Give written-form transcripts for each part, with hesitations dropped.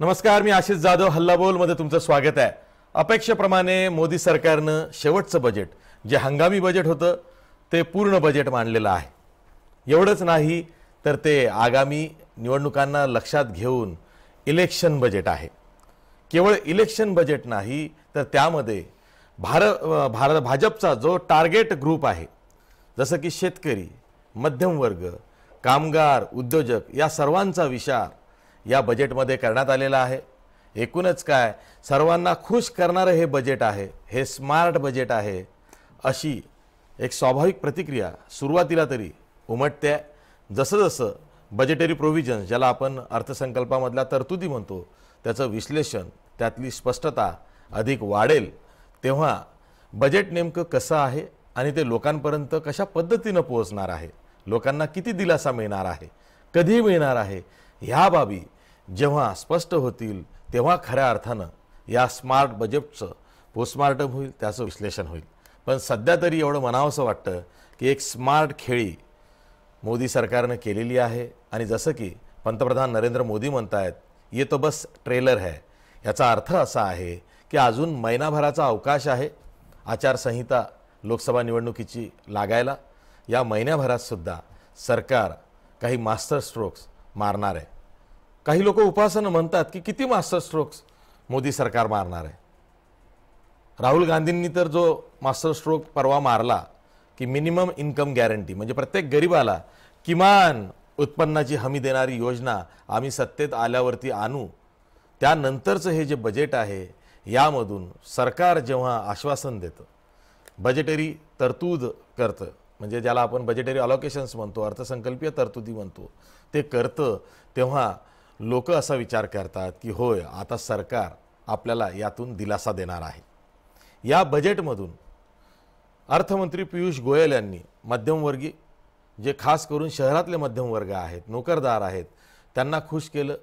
नमस्कार, मी आशिष जाधव हल्लाबोलमध्ये तुमचं स्वागत आहे। अपेक्षेप्रमाणे मोदी सरकारनं शेवटचं बजेट जे हंगामी बजेट होतं ते पूर्ण बजेट मांडलेलं आहे। एवढंच नाही तर ते आगामी निवडणुकांना लक्षात घेऊन इलेक्शन बजेट आहे। केवळ इलेक्शन बजेट नाही तर त्यामध्ये भाजपचा जो टार्गेट ग्रुप आहे, जसं की शेतकरी, मध्यमवर्ग, कामगार, उद्योजक या सर्वांचा विचार या बजेटमध्ये करण्यात आलेला आहे। एकूणच काय, सर्वांना खुश करणारे हे बजेट आहे, हे स्मार्ट बजेट आहे अशी एक स्वाभाविक प्रतिक्रिया सुरुवातीला तरी उमटते। जसं जसं बजेटरी प्रोव्हिजन ज्याला आपण अर्थसंकल्पामधल्या तरतुदी म्हणतो त्याचं विश्लेषण, त्यातली स्पष्टता अधिक वाढेल तेव्हा बजेट नेमकं कसं आहे आणि ते लोकांपर्यंत कशा पद्धतीने पोहोचणार आहे, लोकांना किती दिलासा मिळणार आहे, कधी मिळणार आहे, ह्या बाबी जेव्हा स्पष्ट होतील तेव्हा खऱ्या अर्थानं या स्मार्ट बजेटचं पोस्टमार्टम होईल, त्याचं विश्लेषण होईल। पण सध्या तरी एवढं म्हणावंसं वाटतं की एक स्मार्ट खेळी मोदी सरकारने केलेली आहे। आणि जसं की पंतप्रधान नरेंद्र मोदी म्हणतात, ये तो बस ट्रेलर है। याचा अर्थ असा आहे की अजून महिनाभराचा अवकाश आहे आचारसंहिता लोकसभा निवडणुकीची लागायला। या महिन्याभरात सुद्धा सरकार काही मास्टर स्ट्रोक्स मारणार आहे। काही लोक उपासना म्हणतात की किती मास्टर स्ट्रोक्स मोदी सरकार मारणार आहे। राहुल गांधींनी तर जो मास्टर स्ट्रोक परवा मारला की मिनिमम इन्कम गॅरंटी, म्हणजे प्रत्येक गरीबाला किमान उत्पन्नाची हमी देणारी योजना आम्ही सत्तेत आल्यावरती आणू। त्यानंतरचं हे जे बजेट आहे यामधून सरकार जेव्हा आश्वासन देतं, बजेटरी तरतूद करतं, म्हणजे ज्याला आपण बजेटरी अलोकेशन्स म्हणतो, अर्थसंकल्पीय तरतुदी म्हणतो, ते करतं तेव्हा लोक असा विचार करतात की होय, आता सरकार आपल्याला यातून दिलासा देणार आहे। या बजेटमधून अर्थमंत्री पियुष गोयल यांनी मध्यमवर्गीय, जे खास करून शहरातले मध्यमवर्ग आहेत, नोकरदार आहेत, त्यांना खुश केलं।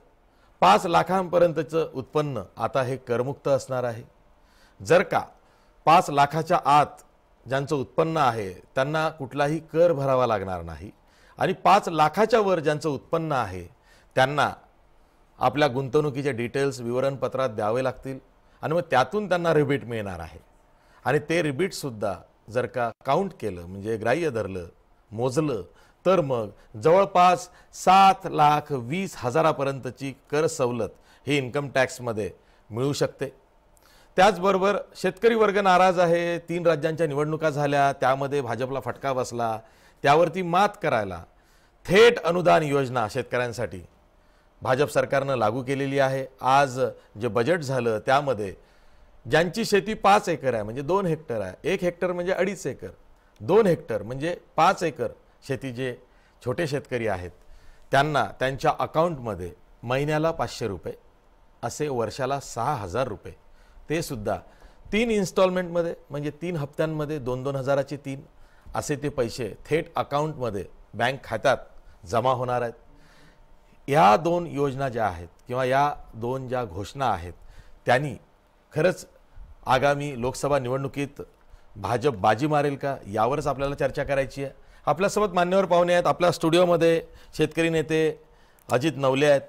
5 लाखांपर्यंतचं उत्पन्न आता हे करमुक्त असणार आहे। जर का 5 लाखाच्या आत ज्यांचं उत्पन्न आहे त्यांना कुठलाही कर भरावा लागणार नाही आणि 5 लाखाच्या वर ज्यांचं उत्पन्न आहे त्यांना आपल्या गुंतवणुकीचे डिटेल्स विवरणपत्रात द्यावे लागतील आणि मग त्यातून त्यांना रिबीट मिळणार आहे। आणि ते रिबीट सुद्धा जर का काउंट केलं, म्हणजे ग्राह्य धरलं, मोजलं, तर मग जवळपास 7,20,000पर्यंतची कर सवलत ही इन्कम टॅक्समध्ये मिळू शकते। त्याचबरोबर शेतकरी वर्ग नाराज आहे। 3 राज्यांच्या निवडणुका झाल्या, त्यामध्ये भाजपला फटका बसला, त्यावरती मात करायला थेट अनुदान योजना शेतकऱ्यांसाठी भाजप सरकारनं लागू केलेली आहे। आज जे बजेट झालं त्यामध्ये ज्यांची शेती 5 एकर आहे, म्हणजे 2 हेक्टर आहे, 1 हेक्टर म्हणजे 2.5 एकर, 2 हेक्टर म्हणजे 5 एकर शेती जे छोटे शेतकरी आहेत त्यांना त्यांच्या अकाउंटमध्ये महिन्याला 500 रुपये असे वर्षाला 6,000 रुपये, ते सुद्धा 3 इन्स्टॉलमेंटमध्ये, म्हणजे 3 हप्त्यांमध्ये 2-2 हजाराचे 3 असे ते पैसे थेट अकाउंटमध्ये बँक खात्यात जमा होणार आहेत। या 2 योजना ज्या आहेत किंवा या 2 ज्या घोषणा आहेत त्यांनी खरंच आगामी लोकसभा निवडणुकीत भाजप बाजी मारेल का, यावरच आपल्याला चर्चा करायची आहे। आपल्यासोबत मान्यवर पाहुणे आहेत। आपल्या स्टुडिओमध्ये शेतकरी नेते अजित नवले आहेत,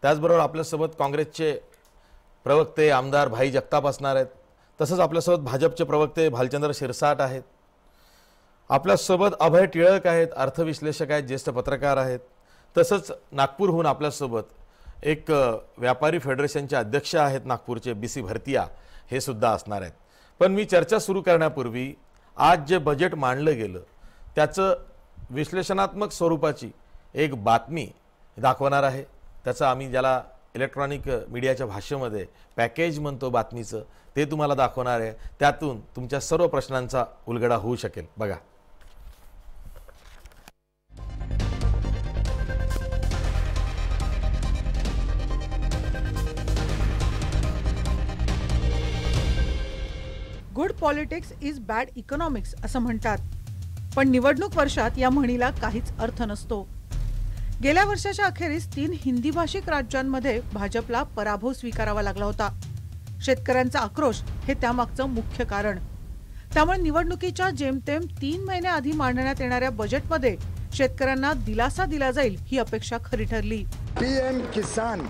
त्याचबरोबर आपल्यासोबत काँग्रेसचे प्रवक्ते आमदार भाई जगताप असणार आहेत, तसंच आपल्यासोबत भाजपचे प्रवक्ते भालचंद्र शिरसाट आहेत, आपल्यासोबत अभय टिळक आहेत, अर्थविश्लेषक आहेत, ज्येष्ठ पत्रकार आहेत, तसंच नागपूरहून आपल्यासोबत एक व्यापारी फेडरेशनचे अध्यक्ष आहेत नागपूरचे BC भरतिया, हे सुद्धा असणार आहेत। पण मी चर्चा सुरू करण्यापूर्वी आज जे बजेट मांडलं गेलं त्याचं विश्लेषणात्मक स्वरूपाची एक बातमी दाखवणार आहे। त्याचं आम्ही ज्याला इलेक्ट्रॉनिक मीडियाच्या भाषेमध्ये पॅकेज म्हणतो बातमीचं, ते तुम्हाला दाखवणार आहे। त्यातून तुमच्या सर्व प्रश्नांचा उलगडा होऊ शकेल। बघा, good politics is bad economics असं म्हणतात, पण निवडणूक वर्षात या म्हणीला काहीच अर्थ नसतो। गेल्या वर्षाच्या अखेरीस 3 हिंदी भाषिक राज्यांमध्ये भाजपला पराभव स्वीकारावा लागला होता। शेतकऱ्यांचा आक्रोश हे त्यामागचं मुख्य कारण। त्यामुळे निवडणुकीच्या जेमतेम 3 महिने आधी मांडण्यात येणाऱ्या बजेटमध्ये शेतकऱ्यांना दिलासा दिला जाईल ही अपेक्षा खरी ठरली। पीएम किसान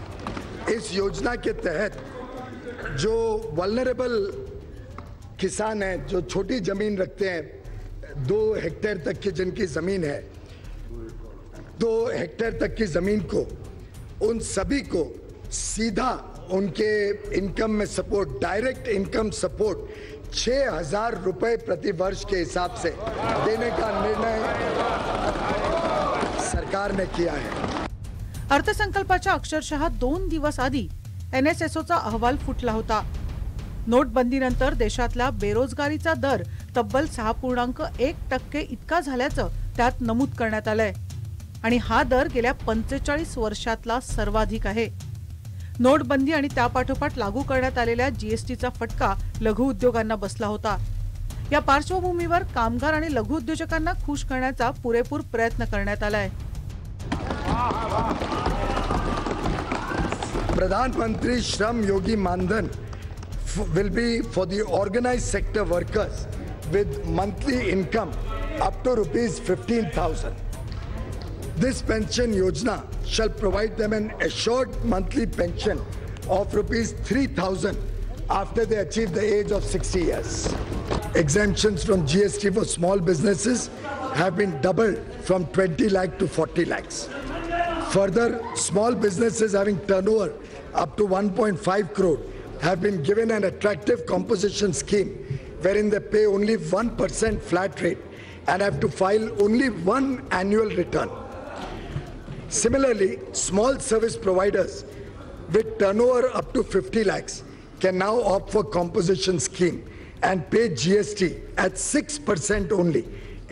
इस योजना के तहत जो वल्नरेबल किसान हैं, जो छोटी ज़मीन रखते हैं, 2 हेक्टेयर तक की जिनकी ज़मीन है, 2 हेक्टेयर तक की ज़मीन को, उन सभी को सीधा उनके इनकम में सपोर्ट, डायरेक्ट इनकम सपोर्ट 6,000 रुपए प्रति वर्ष के हिसाब से देने का निर्णय सरकार ने किया है। अर्थसंकल्पाच्या अक्षरशः 2 दिवस आधी NSSOचा अहवाल फुटला होता। नोटबंदीनंतर देशातला बेरोजगारीचा दर तब्बल 6.1% इतका झाल्याचं त्यात नमूद करण्यात आलंय आणि हा दर गेल्या 45 वर्षातला सर्वाधिक आहे। नोटबंदी आणि त्यापाठोपाठ लागू करण्यात आलेल्या GSTचा फटका लघु उद्योगांना बसला होता। या पार्श्वभूमीवर कामगार आणि लघु उद्योजकांना खुश करण्याचा पुरेपूर प्रयत्न करण्यात आलाय। प्रधानमंत्री Shram Yogi Maandhan will be for the organized sector workers with monthly income up to rupees 15,000. This pension yojana shall provide them an assured monthly pension of rupees 3,000 after they achieve the age of 60 years. Exemptions from GST for small businesses have been doubled from 20 lakh to 40 lakhs. Further, small businesses having turnover up to 1.5 crore have been given an attractive composition scheme wherein they pay only 1% flat rate and have to file only one annual return. Similarly, small service providers with turnover up to 50 lakhs can now opt for composition scheme and pay GST at 6% only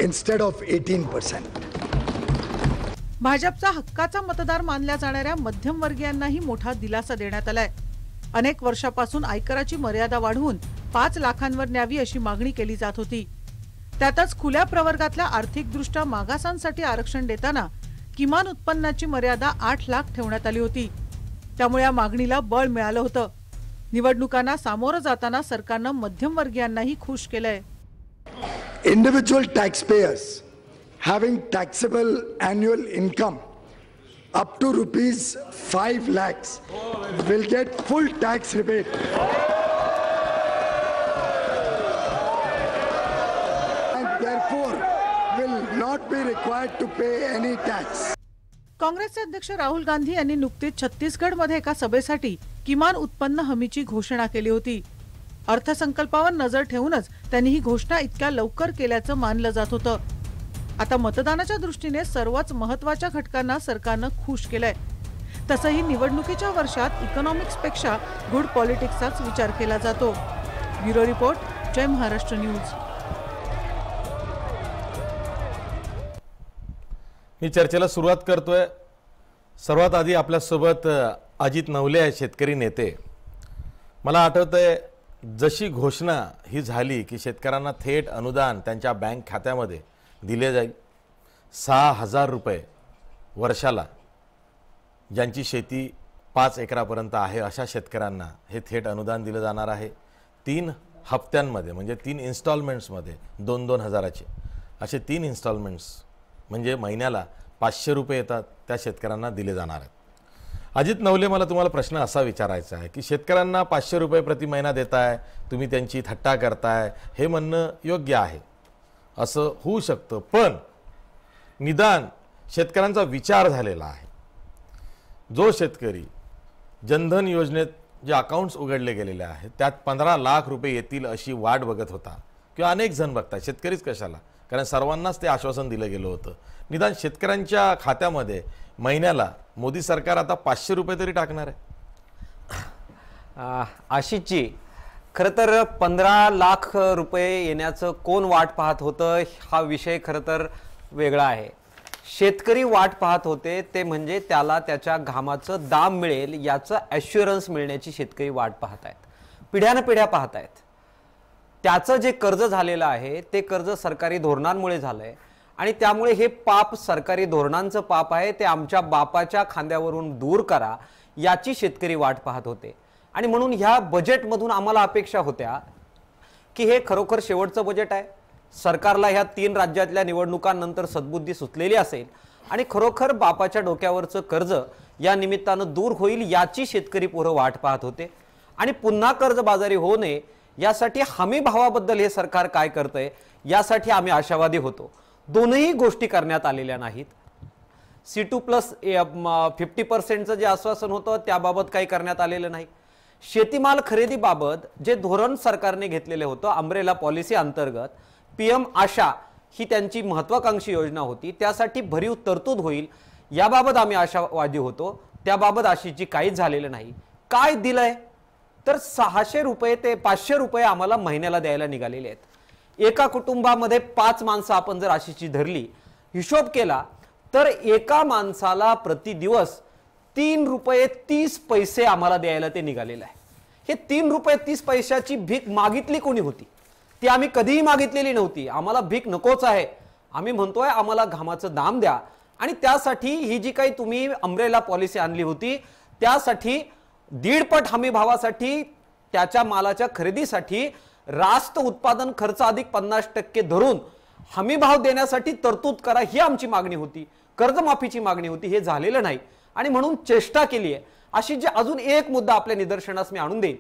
instead of 18%. भाजपचा हक्काचा मतदार मानल्या जाणाऱ्या मध्यमवर्गीयांनाही मोठा दिलासा देण्यात आलाय। अनेक वर्षापासून आयकराची मर्यादा वाढवून 5 लाखांवर न्यावी अशी मागणी केली जात होती। त्यातच खुल्या प्रवर्गातल्या आर्थिकदृष्ट्या मागासांसाठी आरक्षण देताना किमान उत्पन्नाची मर्यादा 8 लाख ठेवण्यात आली होती। त्यामुळे या मागणीला बळ मिळालं होतं। निवडणुकांना सामोरं जाताना सरकारनं मध्यमवर्गीयांनाही खुश केलंय। Individual taxpayers having taxable annual income up to rupees 5 lakhs will get full tax rebate and therefore will not be required to pay any tax. काँग्रेसचे अध्यक्ष राहुल गांधी यांनी नुकतीच छत्तीसगडमध्ये एका सभेसाठी किमान उत्पन्न हमीची घोषणा केली होती। अर्थसंकल्पावर नजर ठेवूनच त्यांनी ही घोषणा इतक्या लवकर केल्याचं मानलं जात होतं। आता मतदानाच्या दृष्टीने सर्वच महत्त्वाच्या घटकांना सरकारनं खुश केलंय। तसंही निवडणुकीच्या वर्षात इकॉनॉमिक्स पेक्षा गुड पॉलिटिक्सचाच विचार केला जातो। ब्युरो रिपोर्ट, जय महाराष्ट्र न्यूज। मी चर्चेला सुरुवात करतोय। सर्वात आधी आपल्या सोबत अजित नवले आहेत, शेतकरी नेते। मला आठवतंय जशी घोषणा ही झाली की शेतकऱ्यांना थेट अनुदान त्यांच्या बँक खात्यामध्ये दिले जाईल। 6,000 रुपये वर्षाला ज्यांची शेती 5 एकरापर्यंत आहे अशा शेतकऱ्यांना हे थेट अनुदान दिलं जाणार आहे। 3 हप्त्यांमध्ये म्हणजे 3 इन्स्टॉलमेंट्समध्ये 2-2 हजाराचे असे 3 इन्स्टॉलमेंट्स म्हणजे महिन्याला 500 रुपये येतात, त्या शेतकऱ्यांना दिले जाणार आहेत। अजित नवले, मला तुम्हाला प्रश्न असा विचारायचा आहे की शेतकऱ्यांना 500 रुपये प्रति महिना देताय, तुम्ही त्यांची थट्टा करताय, हे म्हणणं योग्य आहे, असं होऊ शकतं, पण निदान शेतकऱ्यांचा विचार झालेला आहे। जो शेतकरी जनधन योजनेत जे अकाउंट्स उघडले गेलेले आहेत त्यात 15 लाख रुपये येतील अशी वाट बघत होता किंवा अनेक जण बघतात, शेतकरीच कशाला, कारण सर्वांनाच ते आश्वासन दिलं गेलं होतं। निदान शेतकऱ्यांच्या खात्यामध्ये महिन्याला मोदी सरकार आता 500 रुपये तरी टाकणार आहे। आशिषजी, खरं तर 15 लाख रुपये येण्याचं कोण वाट पाहत होतं हा विषय खरं तर वेगळा आहे। शेतकरी वाट पाहत होते ते म्हणजे त्याला त्याच्या घामाचं दाम मिळेल याचं ॲश्युरन्स मिळण्याची शेतकरी वाट पाहत आहेत, पिढ्यानं पिढ्या पाहत आहेत। त्याचं जे कर्ज झालेलं आहे ते कर्ज सरकारी धोरणांमुळे झालंय आणि त्यामुळे हे पाप सरकारी धोरणांचं पाप आहे, ते आमच्या बापाच्या खांद्यावरून दूर करा याची शेतकरी वाट पाहत होते। आणि म्हणून ह्या बजेटमधून आम्हाला अपेक्षा होत्या की हे खरोखर शेवटचं बजेट आहे, सरकारला ह्या 3 राज्यातल्या निवडणुकांनंतर सद्बुद्धी सुचलेली असेल आणि खरोखर बापाच्या डोक्यावरचं कर्ज या निमित्तानं दूर होईल याची शेतकरी पोरं वाट पाहत होते। आणि पुन्हा कर्जबाजारी होऊ नये यासाठी हमी भावाबद्दल हे सरकार काय करतंय यासाठी आम्ही आशावादी होतो। दोनही गोष्टी करण्यात आलेल्या नाहीत। C2+50% जे आश्वासन होतं त्याबाबत काही करण्यात आलेलं नाही। शेतीमाल खरेदीबाबत जे धोरण सरकारने घेतलेले होतं अम्ब्रेला पॉलिसी अंतर्गत PM आशा ही त्यांची महत्त्वाकांक्षी योजना होती, त्यासाठी भरीव तरतूद होईल याबाबत आम्ही आशावादी होतो। त्याबाबत अशीची काहीच झालेलं नाही। काय दिलंय तर 600 रुपये ते 500 रुपये आम्हाला महिन्याला द्यायला निघालेले आहेत। एका कुटुंबामध्ये 5 माणसं आपण जर अशीची धरली, हिशोब केला तर एका माणसाला प्रति दिवस 3 रुपये 30 पैसे आम्हाला द्यायला ते निघालेलं आहे। हे 3 रुपये 30 पैशाची भीक मागितली कोणी होती? ती आम्ही कधीही मागितलेली नव्हती। आम्हाला भीक नकोच आहे, आम्ही म्हणतोय आम्हाला घामाचं दाम द्या। आणि त्यासाठी ही जी काही तुम्ही अम्ब्रेला पॉलिसी आणली होती त्यासाठी 1.5 पट हमी भावासाठी त्याच्या मालाच्या खरेदीसाठी रास्त उत्पादन खर्च अधिक 50% धरून हमी भाव देण्यासाठी तरतूद करा ही आमची मागणी होती। कर्जमाफीची मागणी होती, हे झालेलं नाही आणि म्हणून चेष्टा केली आहे। अशी जे अजून एक मुद्दा आपल्या निदर्शनास मी आणून देईन।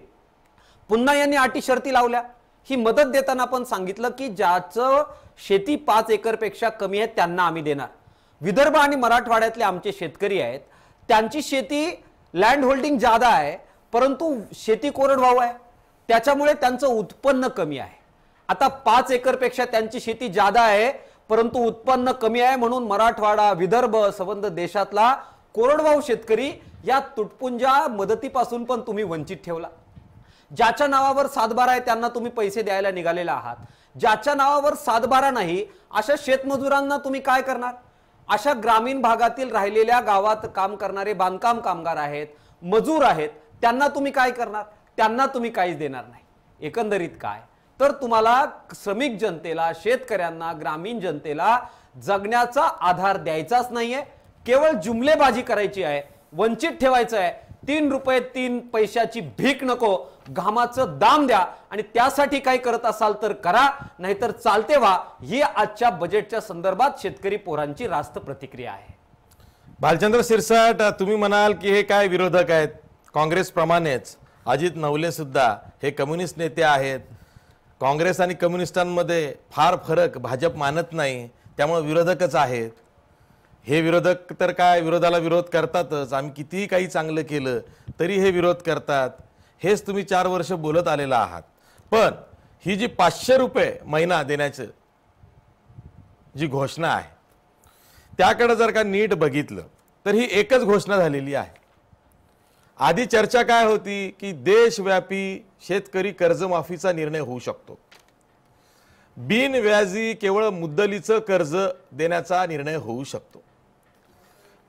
पुन्हा यांनी अटी शर्ती लावल्या। ही मदत देताना आपण सांगितलं की ज्याचं शेती 5 एकरपेक्षा कमी आहे त्यांना आम्ही देणार। विदर्भ आणि मराठवाड्यातले आमचे शेतकरी आहेत, त्यांची शेती लँड होल्डिंग जादा आहे परंतु शेती कोरडवाहू आहे, त्याच्यामुळे त्यांचं उत्पन्न कमी आहे। आता 5 एकरपेक्षा त्यांची शेती जादा आहे परंतु उत्पन्न कमी आहे म्हणून मराठवाडा, विदर्भ संबंध देशातला कोरडवाहू शेतकरी या तुटपुंजा मदतीपासून पण तुम्ही वंचित ठेवला। ज्याच्या नावावर 7/12 आहे त्यांना तुम्ही पैसे द्यायला निघालेला आहात, ज्याच्या नावावर 7/12 नाही अशा शेतमजुरांना तुम्ही काय करणार? अशा ग्रामीण भागातील राहिलेल्या गावात काम करणारे बांधकाम कामगार आहेत, मजूर आहेत, त्यांना तुम्ही काय करणार? त्यांना तुम्ही काहीच देणार नाही। एकंदरीत काय तर तुम्हाला श्रमिक जनतेला, शेतकऱ्यांना, ग्रामीण जनतेला जगण्याचा आधार द्यायचाच नाहीये, केवळ जुमलेबाजी करायची आहे, वंचित ठेवायचं आहे। 3 रुपये 3 पैशाची भीक नको, घामाचं दाम द्या आणि त्यासाठी काही करत असाल तर करा, नाहीतर चालते व्हा। ही आजच्या बजेटच्या संदर्भात शेतकरी पोरांची रास्त प्रतिक्रिया आहे। भालचंद्र सिरसाट, तुम्ही म्हणाल की हे काय विरोधक आहेत, काँग्रेसप्रमाणेच अजित नवले सुद्धा हे कम्युनिस्ट नेते आहेत, काँग्रेस आणि कम्युनिस्टांमध्ये फार फरक भाजप मानत नाही, त्यामुळे विरोधकच आहेत। हे विरोधक तर काय विरोधाला विरोध करतातच, आम्ही कितीही काही चांगलं केलं तरी हे विरोध करतात, हेच तुम्ही 4 वर्ष बोलत आलेला आहात। पण ही जी 500 रुपये महिना देण्याची जी घोषणा आहे त्याकडे जर का नीट बघितलं तर ही एकच घोषणा झालेली आहे। आधी चर्चा काय होती की देशव्यापी शेतकरी कर्जमाफीचा निर्णय होऊ शकतो, बिनव्याजी केवळ मुद्दलीचं कर्ज देण्याचा निर्णय होऊ शकतो,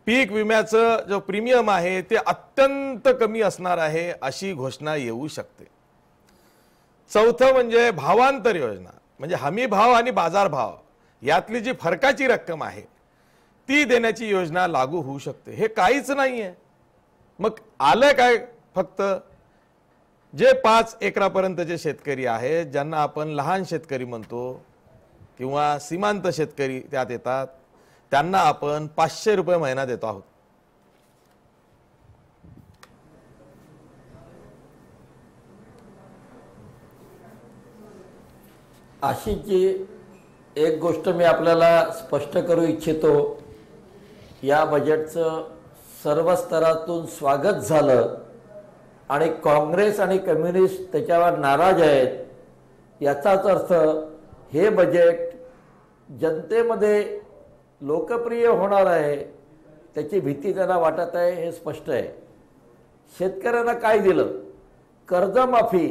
पीक विम्याचं जो प्रीमियम आहे ते अत्यंत कमी असणार आहे अशी घोषणा येऊ शकते। चौथं म्हणजे भावांतर योजना, म्हणजे हमी भाव आणि बाजार भाव यातली जी फरकाची रक्कम आहे ती देण्याची योजना लागू होऊ शकते। हे काहीच नाहीये। मग आलं काय? फक्त जे 5 एकरापर्यंतचे शेतकरी आहेत, ज्यांना आपण लहान शेतकरी म्हणतो किंवा सीमांत शेतकरी त्यात येतात, त्यांना आपण 500 रुपये महिना देतो आहोत। अशी जी एक गोष्ट मी आपल्याला स्पष्ट करू इच्छितो, या बजेटचं सर्व स्तरातून स्वागत झालं आणि काँग्रेस आणि कम्युनिस्ट त्याच्यावर नाराज आहेत, याचाच अर्थ हे बजेट जनतेमध्ये लोकप्रिय होणार आहे, त्याची भीती त्यांना वाटत आहे, हे स्पष्ट आहे। शेतकऱ्यांना काय दिलं? कर्जमाफी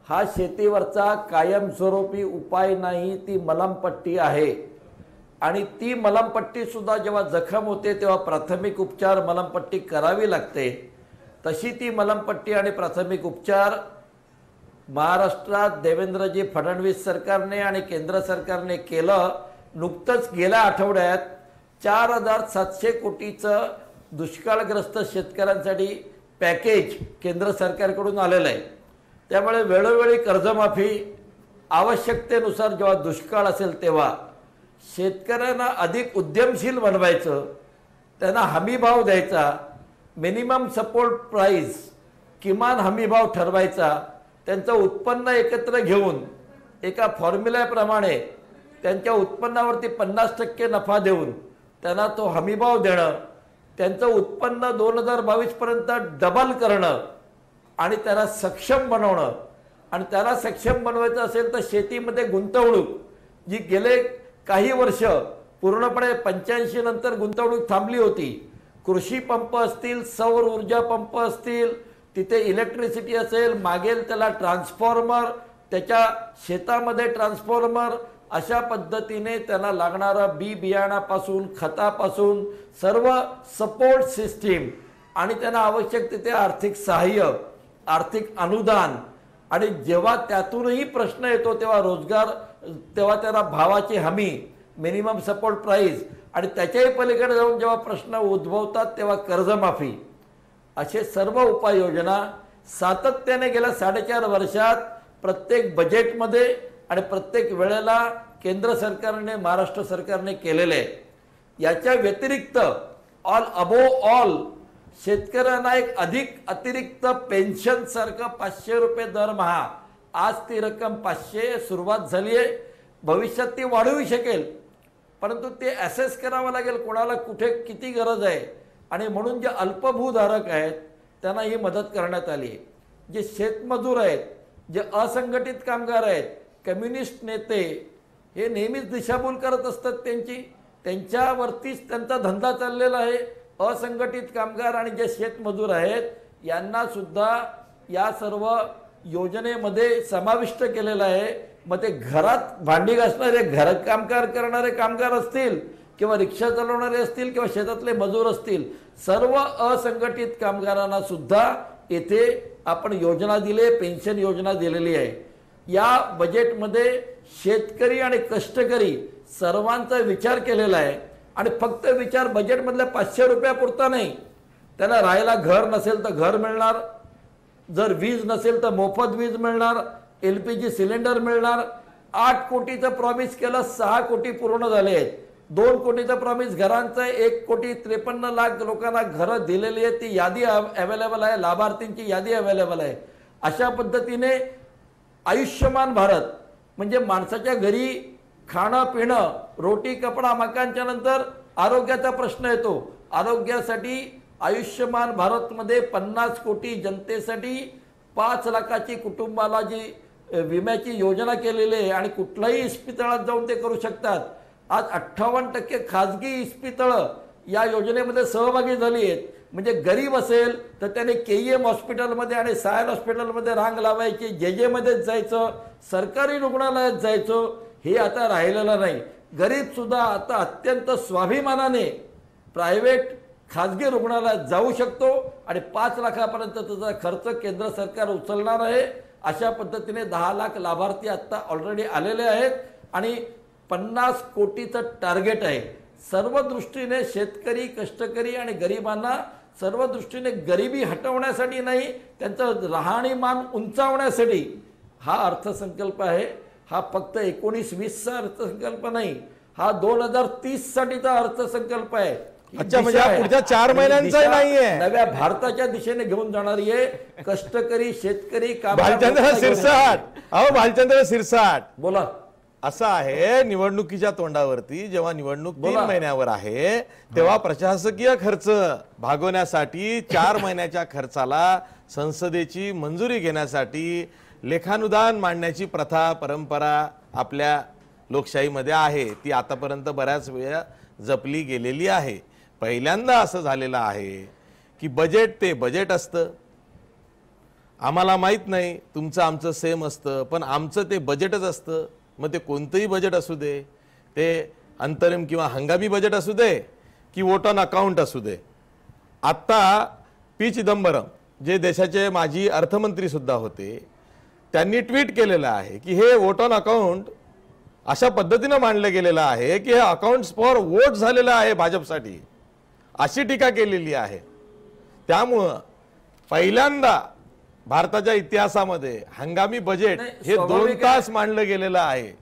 हा शेतीवरचा कायमस्वरूपी उपाय नाही, ती मलमपट्टी आहे आणि ती मलमपट्टी सुद्धा जेव्हा जखम होते तेव्हा प्राथमिक उपचार मलमपट्टी करावी लागते। तशी ती मलमपट्टी आणि प्राथमिक उपचार महाराष्ट्रात देवेंद्रजी फडणवीस सरकारने आणि केंद्र सरकारने केलं। नुकतंच गेल्या आठवड्यात 4700 कोटीचं दुष्काळग्रस्त शेतकऱ्यांसाठी पॅकेज केंद्र सरकारकडून आलेलं आहे। त्यामुळे वेळोवेळी कर्जमाफी आवश्यकतेनुसार जेव्हा दुष्काळ असेल तेव्हा शेतकऱ्यांना अधिक उद्यमशील बनवायचं, त्यांना हमी भाव द्यायचा, मिनिमम सपोर्ट प्राईस किमान हमी भाव ठरवायचा, त्यांचं उत्पन्न एकत्र घेऊन एका फॉर्म्युल्याप्रमाणे त्यांच्या उत्पन्नावरती 50% नफा देऊन त्यांना तो हमीभाव देणं, त्यांचं उत्पन्न 2022 पर्यंत डबल करणं आणि त्याला सक्षम बनवणं. आणि त्याला सक्षम बनवायचं असेल तर शेतीमध्ये गुंतवणूक जी गेले काही वर्ष पूर्णपणे 85 नंतर गुंतवणूक थांबली होती, कृषी पंप असतील, सौर ऊर्जा पंप असतील, तिथे इलेक्ट्रिसिटी असेल, मागेल त्याला ट्रान्सफॉर्मर, त्याच्या शेतामध्ये ट्रान्सफॉर्मर, अशा पद्धतीने त्यांना लागणारं बी बियाणापासून खतापासून सर्व सपोर्ट सिस्टीम आणि त्यांना आवश्यक तिथे आर्थिक सहाय्य, आर्थिक अनुदान, आणि जेव्हा त्यातूनही प्रश्न येतो तेव्हा रोजगार, तेव्हा त्यांना भावाची हमी, मिनिमम सपोर्ट प्राईस, आणि त्याच्याही पलीकडे जाऊन जेव्हा प्रश्न उद्भवतात तेव्हा कर्जमाफी, असे सर्व उपाययोजना सातत्याने गेल्या 4.5 वर्षात प्रत्येक बजेटमध्ये आणि प्रत्येक वेळेला केंद्र सरकारने, महाराष्ट्र सरकारने केलेले आहे. याच्या व्यतिरिक्त ऑल शेतकऱ्यांना एक अधिक अतिरिक्त पेन्शन सारखं 500 रुपये दरमहा, आज ती रक्कम 500 सुरुवात झाली आहे, भविष्यात ती वाढवू शकेल, परंतु ते ॲसेस करावं लागेल कोणाला कुठे किती गरज आहे. आणि म्हणून जे अल्पभूधारक आहेत त्यांना ही मदत करण्यात आली आहे. जे शेतमजूर आहेत, जे असंघटित कामगार आहेत, कम्युनिस्ट नेते हे नेहमीच दिशाभूल करत असतात त्यांच्यावरतीच त्यांचा धंदा चाललेला आहे. असंघटित कामगार आणि जे शेतमजूर आहेत यांना सुद्धा या सर्व योजनेमध्ये समाविष्ट केलेलं आहे. मग ते घरात भांडी घासणारे, घरकामकार करणारे कामगार असतील किंवा रिक्षा चालवणारे असतील किंवा शेतातले मजूर असतील, सर्व असंघटित कामगारांना सुद्धा येथे आपण योजना दिली, पेन्शन योजना दिलेली आहे. या बजेटमध्ये शेतकरी आणि कष्टकरी सर्वांचा विचार केलेला आहे. आणि फक्त विचार बजेटमधल्या 500 रुपयापुरता नाही, त्याला राहायला घर नसेल तर घर मिळणार, जर वीज नसेल तर मोफत वीज मिळणार, LPG सिलेंडर मिळणार. 8 कोटीचं प्रॉमिस केलं, 6 कोटी पूर्ण झाले आहेत. 2 कोटीचं प्रॉमिस घरांचं, 1,53,00,000 लोकांना घरं दिलेली आहेत. ती यादी अवेलेबल आहे, लाभार्थींची यादी अवेलेबल आहे. अशा पद्धतीने आयुष्यमान भारत म्हणजे माणसाच्या घरी खाणं पिणं, रोटी कपडा मकानच्या नंतर आरोग्याचा प्रश्न येतो. आरोग्यासाठी आयुष्यमान भारतमध्ये 50 कोटी जनतेसाठी 5 लाखाची कुटुंबाला जी विम्याची योजना केलेली आहे आणि कुठल्याही इस्पितळात जाऊन ते करू शकतात. आज 58% खाजगी इस्पितळं या योजनेमध्ये सहभागी झाली आहेत. म्हणजे गरीब असेल तर त्याने KEM हॉस्पिटलमध्ये आणि सायन हॉस्पिटलमध्ये रांग लावायची, JJ मध्येच जायचं, सरकारी रुग्णालयात जायचं, हे आता राहिलेलं नाही. गरीब सुद्धा आता अत्यंत स्वाभिमानाने प्रायव्हेट खाजगी रुग्णालयात जाऊ शकतो आणि 5 लाखापर्यंत त्याचा खर्च केंद्र सरकार उचलणार आहे. अशा पद्धतीने 10 लाख लाभार्थी आता ऑलरेडी आलेले आहेत आणि 50 कोटीचं टार्गेट आहे. सर्व दृष्टीने शेतकरी, कष्टकरी आणि गरिबांना सर्व दृष्टीने गरिबी हटवण्यासाठी नाही, त्यांचं राहणीमान उंचावण्यासाठी हा अर्थसंकल्प आहे. हा फक्त 19-20चा अर्थसंकल्प नाही, हा 2030 साठीचा अर्थसंकल्प आहे. अच्छा, म्हणजे पुढच्या 4 महिन्यांचा नाहीये, नव्या भारताच्या दिशेने घेऊन जाणारी आहे. कष्टकरी, शेतकरी, भालचंद्र सिरसाट, अहो भालचंद्र सिरसाट बोला. असं आहे, निवडणुकीच्या तोंडावरती जेव्हा निवडणूक 3 महिन्यावर आहे तेव्हा प्रशासकीय खर्च भागवण्यासाठी 4 महिन्याच्या खर्चाला संसदेची मंजुरी घेण्यासाठी लेखानुदान मांडण्याची प्रथा, परंपरा आपल्या लोकशाहीमध्ये आहे. ती आतापर्यंत बऱ्याच वेळा जपली गेलेली आहे. पहिल्यांदा असं झालेलं आहे की बजेट ते बजेट असतं, आम्हाला माहीत नाही, तुमचं आमचं सेम असतं, पण आमचं ते बजेटच असतं. मग ते कोणतंही बजेट असू दे, ते अंतरिम किंवा हंगामी बजेट असू दे की वोट ऑन अकाउंट असू दे. आत्ता पी चिदंबरम जे देशाचे माजी अर्थमंत्री सुद्धा होते, त्यांनी ट्विट केलेलं आहे की हे वोट ऑन अकाउंट अशा पद्धतीनं मांडलं गेलेलं आहे की हे अकाउंट्स फॉर वोट झालेलं आहे भाजपसाठी, अशी टीका केलेली आहे. त्यामुळं पहिल्यांदा भारताच्या इतिहासामध्ये हंगामी बजेट हे 2 तास मांडलं गेलेलं आहे.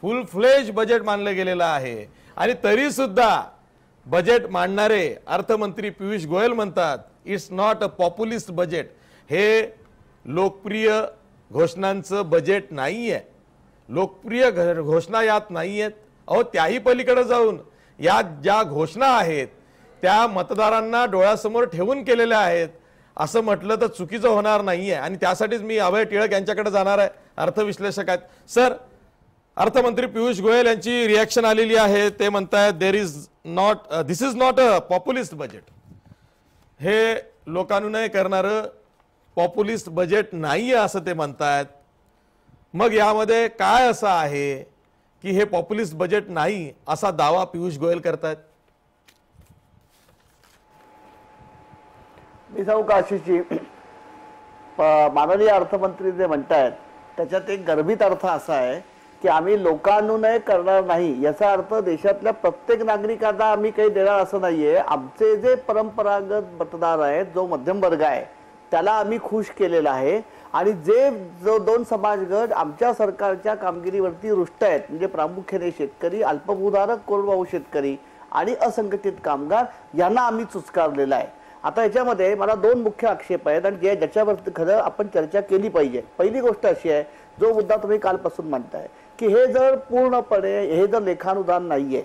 फुल फ्लेज बजेट मानलं गेलेलं आहे. आणि तरी सुद्धा बजेट मांडणारे अर्थमंत्री पियुष गोयल म्हणतात it's not a populist budget. हे लोकप्रिय घोषणांचं बजेट नाहीये, लोकप्रिय घोषणा यात नाहीयेत. अहो त्याही पलीकडे जाऊन या ज्या घोषणा आहेत त्या मतदारांना डोळ्यासमोर ठेवून केलेल्या आहेत असं म्हटलं तर चुकीचं होणार नाहीये. आणि त्यासाठीच मी अभय टिळक यांच्याकडे जाणार आहे, अर्थविश्लेषक आहेत. सर, अर्थमंत्री पियुष गोयल यांची रिॲक्शन आलेली आहे. ते म्हणतायत दिस is not a populist budget. हे लोकानुनय करणारं पॉप्युलिस्ट बजेट नाहीये असं ते म्हणतायत. मग यामध्ये काय असं आहे की हे पॉप्युलिस्ट बजेट नाही असा दावा पियुष गोयल करतायत? मी सांगू का आशिषजी, माननीय अर्थमंत्री जे म्हणतायत त्याच्यात एक गर्भित अर्थ असा आहे की आम्ही लोकानुनय करणार नाही. याचा अर्थ देशातल्या प्रत्येक नागरिकांना आम्ही काही देणार असं नाहीये. आमचे जे परंपरागत मतदार आहेत, जो मध्यम वर्ग आहे, त्याला आम्ही खुश केलेला आहे. आणि जो दोन समाजगट आमच्या सरकारच्या कामगिरीवरती रुष्ट आहेत, म्हणजे प्रामुख्याने शेतकरी, अल्पभूधारक कोरडवाहू शेतकरी आणि असंघटित कामगार, यांना आम्ही चुचकारलेला आहे. आता याच्यामध्ये मला दोन मुख्य आक्षेप आहेत आणि ज्याच्यावरती खरं आपण चर्चा केली पाहिजे. पहिली गोष्ट अशी आहे, जो मुद्दा तुम्ही कालपासून म्हणताय की हे जर पूर्णपणे हे जर लेखानुदान नाहीये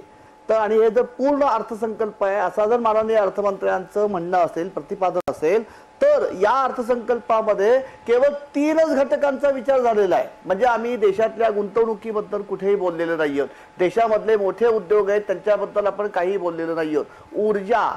तर आणि हे जर पूर्ण अर्थसंकल्प आहे असा जर माननीय अर्थमंत्र्यांचं म्हणणं असेल, प्रतिपादन असेल, तर या अर्थसंकल्पामध्ये केवळ 3च घटकांचा विचार झालेला आहे. म्हणजे आम्ही देशातल्या गुंतवणुकीबद्दल कुठेही बोललेलो नाही आहोत, देशामधले मोठे उद्योग आहेत त्यांच्याबद्दल आपण काही बोललेलो नाही आहोत, ऊर्जा,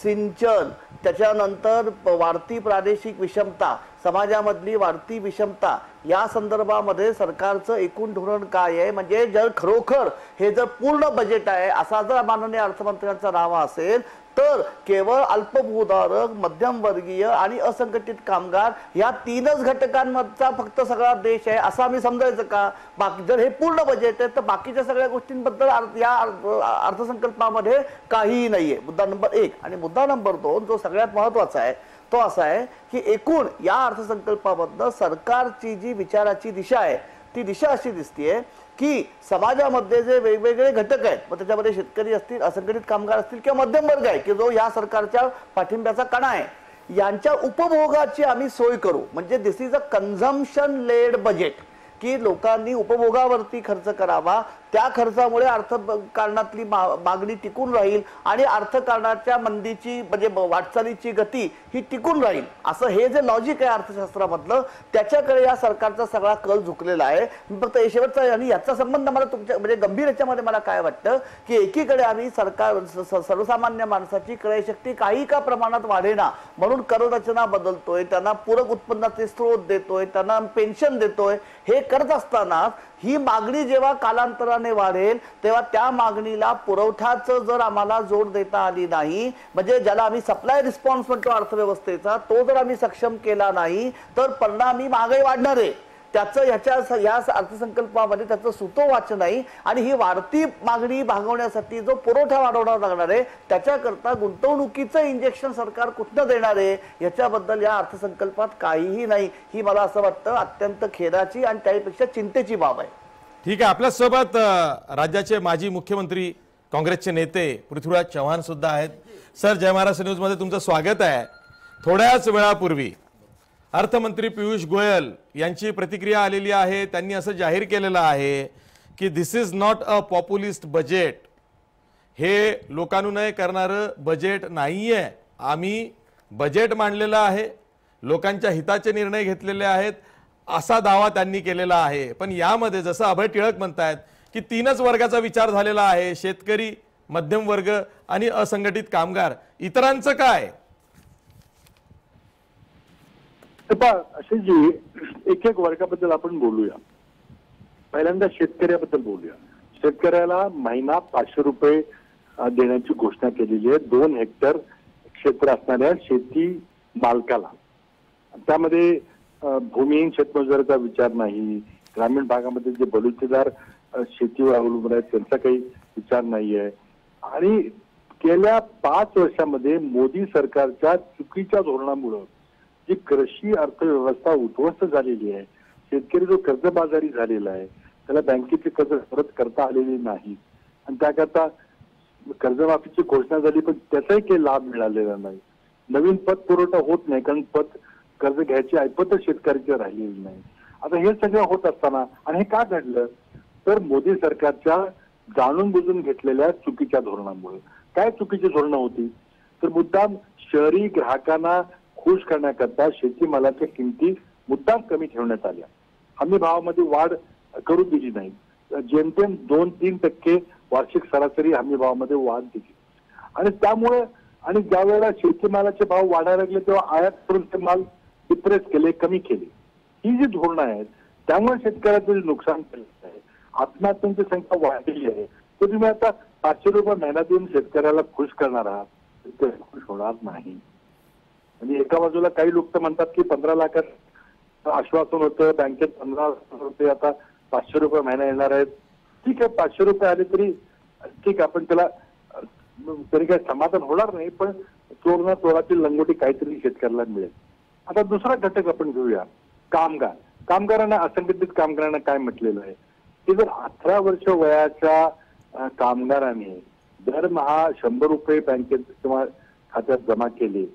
सिंचन, त्याच्यानंतर वाढती प्रादेशिक विषमता, समाजामधली वाढती विषमता, या संदर्भामध्ये सरकारचं एकूण धोरण काय आहे. म्हणजे जर खरोखर हे जर पूर्ण बजेट आहे असा जर माननीय अर्थमंत्र्यांचा दावा असेल तर केवळ अल्पभूधारक, मध्यमवर्गीय आणि असंघटित कामगार या 3च घटकांमधचा फक्त सगळा देश आहे असं आम्ही समजायचं का? बाकी जर हे पूर्ण बजेट आहे तर बाकीच्या सगळ्या गोष्टींबद्दल या अर्थसंकल्पामध्ये काहीही नाहीये. मुद्दा नंबर 1. आणि मुद्दा नंबर 2 जो सगळ्यात महत्वाचा आहे तो असा आहे की एकूण या अर्थसंकल्पाबद्दल सरकारची जी विचाराची दिशा आहे ती दिशा अशी दिसतीये की समाजामध्ये जे वेगवेगळे घटक आहेत, मग त्याच्यामध्ये शेतकरी असतील, असंघटित कामगार असतील किंवा मध्यम वर्ग आहे की जो या सरकारच्या पाठिंब्याचा कणा आहे, यांच्या उपभोगाची आम्ही सोय करू. म्हणजे this is a consumption led budget, की लोकांनी उपभोगावरती खर्च करावा, त्या खर्चामुळे अर्थकारणातली मागणी टिकून राहील आणि अर्थकारणाच्या मंदीची म्हणजे वाटचालीची गती ही टिकून राहील. असं हे जे लॉजिक आहे अर्थशास्त्रामधलं, त्याच्याकडे या सरकारचा सगळा कल झुकलेला आहे. फक्त शेवटचा आणि याचा संबंध मला तुमच्या म्हणजे गंभीर याच्यामध्ये मला काय वाटतं की एकीकडे आम्ही सरकार सर्वसामान्य माणसाची क्रयशक्ती काही का प्रमाणात वाढेना म्हणून कररचना बदलतोय, त्यांना पूरक उत्पन्नाचे स्रोत देतोय, त्यांना पेन्शन देतोय. हे करत असताना ही मागणी जेव्हा कालांतराने वाढेल तेव्हा त्या मागणीला पुरवठ्याचं जर आम्हाला जोड देता आली नाही, म्हणजे ज्याला आम्ही सप्लाय रिस्पॉन्स म्हणतो अर्थव्यवस्थेचा, तो जर आम्ही सक्षम केला नाही तर परिणामी महागाई वाढणार आहे. त्याचं या अर्थसंकल्पामध्ये त्याचं सुतोवाच नाही. आणि ही वाढती मागणी भागवण्यासाठी जो पुरवठा वाढवणं लागणार आहे त्याच्याकरता गुंतवणुकीचं इंजेक्शन सरकार कुठनं देणार आहे याच्याबद्दल या अर्थसंकल्पात काहीही नाही. ही मला असं वाटतं अत्यंत खेदाची आणि त्यापेक्षा चिंतेची बाब आहे. ठीक आहे, आपल्यासोबत राज्याचे माजी मुख्यमंत्री काँग्रेसचे नेते पृथ्वीराज चव्हाण सुद्धा आहेत. सर, जय महाराष्ट्र न्यूज मध्ये तुमचं स्वागत आहे. थोड्याच वेळापूर्वी अर्थमंत्री पियुष गोयल यांची प्रतिक्रिया आलेली आहे. त्यांनी असं जाहीर केलेलं आहे की दिस is not a populist budget. हे लोकानुनय करणारं बजेट नाहीये. आम्ही बजेट मांडलेलं आहे, लोकांच्या हिताचे निर्णय घेतलेले आहेत असा दावा त्यांनी केलेला आहे. पण यामध्ये जसं अभय टिळक म्हणतायत की 3च वर्गाचा विचार झालेला आहे, शेतकरी, मध्यम वर्ग आणि असंघटित कामगार. इतरांचं काय? असे जी एक एक वर्गाबद्दल आपण बोलूया. पहिल्यांदा शेतकऱ्याबद्दल बोलूया. शेतकऱ्याला महिना 500 रुपये देण्याची घोषणा केलेली आहे 2 हेक्टर क्षेत्र असणाऱ्या शेती मालकाला. त्यामध्ये भूमिहीन शेतमजुराचा विचार नाही, ग्रामीण भागामध्ये जे बलुतेदार शेतीवर अवलंबून आहेत त्यांचा काही विचार नाहीये. आणि गेल्या 5 वर्षामध्ये मोदी सरकारच्या चुकीच्या धोरणामुळे जी कृषी अर्थव्यवस्था उद्ध्वस्त झालेली आहे, शेतकरी जो कर्जबाजारी झालेला आहे, त्याला बँकेची कर्ज परत करता आलेली नाही आणि त्याकरता कर्जमाफीची घोषणा झाली पण त्याचाही काही लाभ मिळालेला नाही. नवीन पत पुरवठा होत नाही कारण कर्ज घ्यायची ऐपतच शेतकऱ्याची राहिलेली नाही. आता हे सगळं होत असताना आणि हे का घडलं तर मोदी सरकारच्या जाणून बुजून घेतलेल्या चुकीच्या धोरणामुळे. काय चुकीची धोरणं होती तर मुद्दाम शहरी ग्राहकांना खुश करण्याकरता शेतीमालाच्या किमती मुद्दाम कमी ठेवण्यात आल्या. हमी भावामध्ये वाढ करू दिली नाही. जेमतेम 2-3% वार्षिक सरासरी हमी भावामध्ये वाढ दिली आणि त्यामुळे आणि ज्या वेळेला शेतीमालाचे भाव वाढायला लागले तेव्हा आयात करून ते माल डिप्रेस केले, कमी केले. ही जी धोरणं आहेत त्यामुळे शेतकऱ्याचं जे नुकसान केलं आहे, आत्महत्यांची संख्या वाढलेली आहे. तर तुम्ही आता 500 रुपये महिना देऊन शेतकऱ्याला खुश करणार आहात, ते खुश होणार नाही. म्हणजे एका बाजूला काही लोक तर म्हणतात की 15 लाखात आश्वासन होतं, बँकेत 15 लाख होते, आता 500 रुपये महिना येणार आहेत. ठीक आहे, 500 रुपये आले तरी ठीक, आपण त्याला तरी काही समाधान होणार नाही, पण चोर चोराची लंगोटी काहीतरी शेतकऱ्याला मिळेल. आता दुसरा घटक आपण घेऊया, कामगारांना, असंघटित कामगारांना काय म्हटलेलं आहे की जर 18 वर्ष वयाच्या कामगारांनी दरमहा 100 रुपये बँकेत किंवा खात्यात जमा केले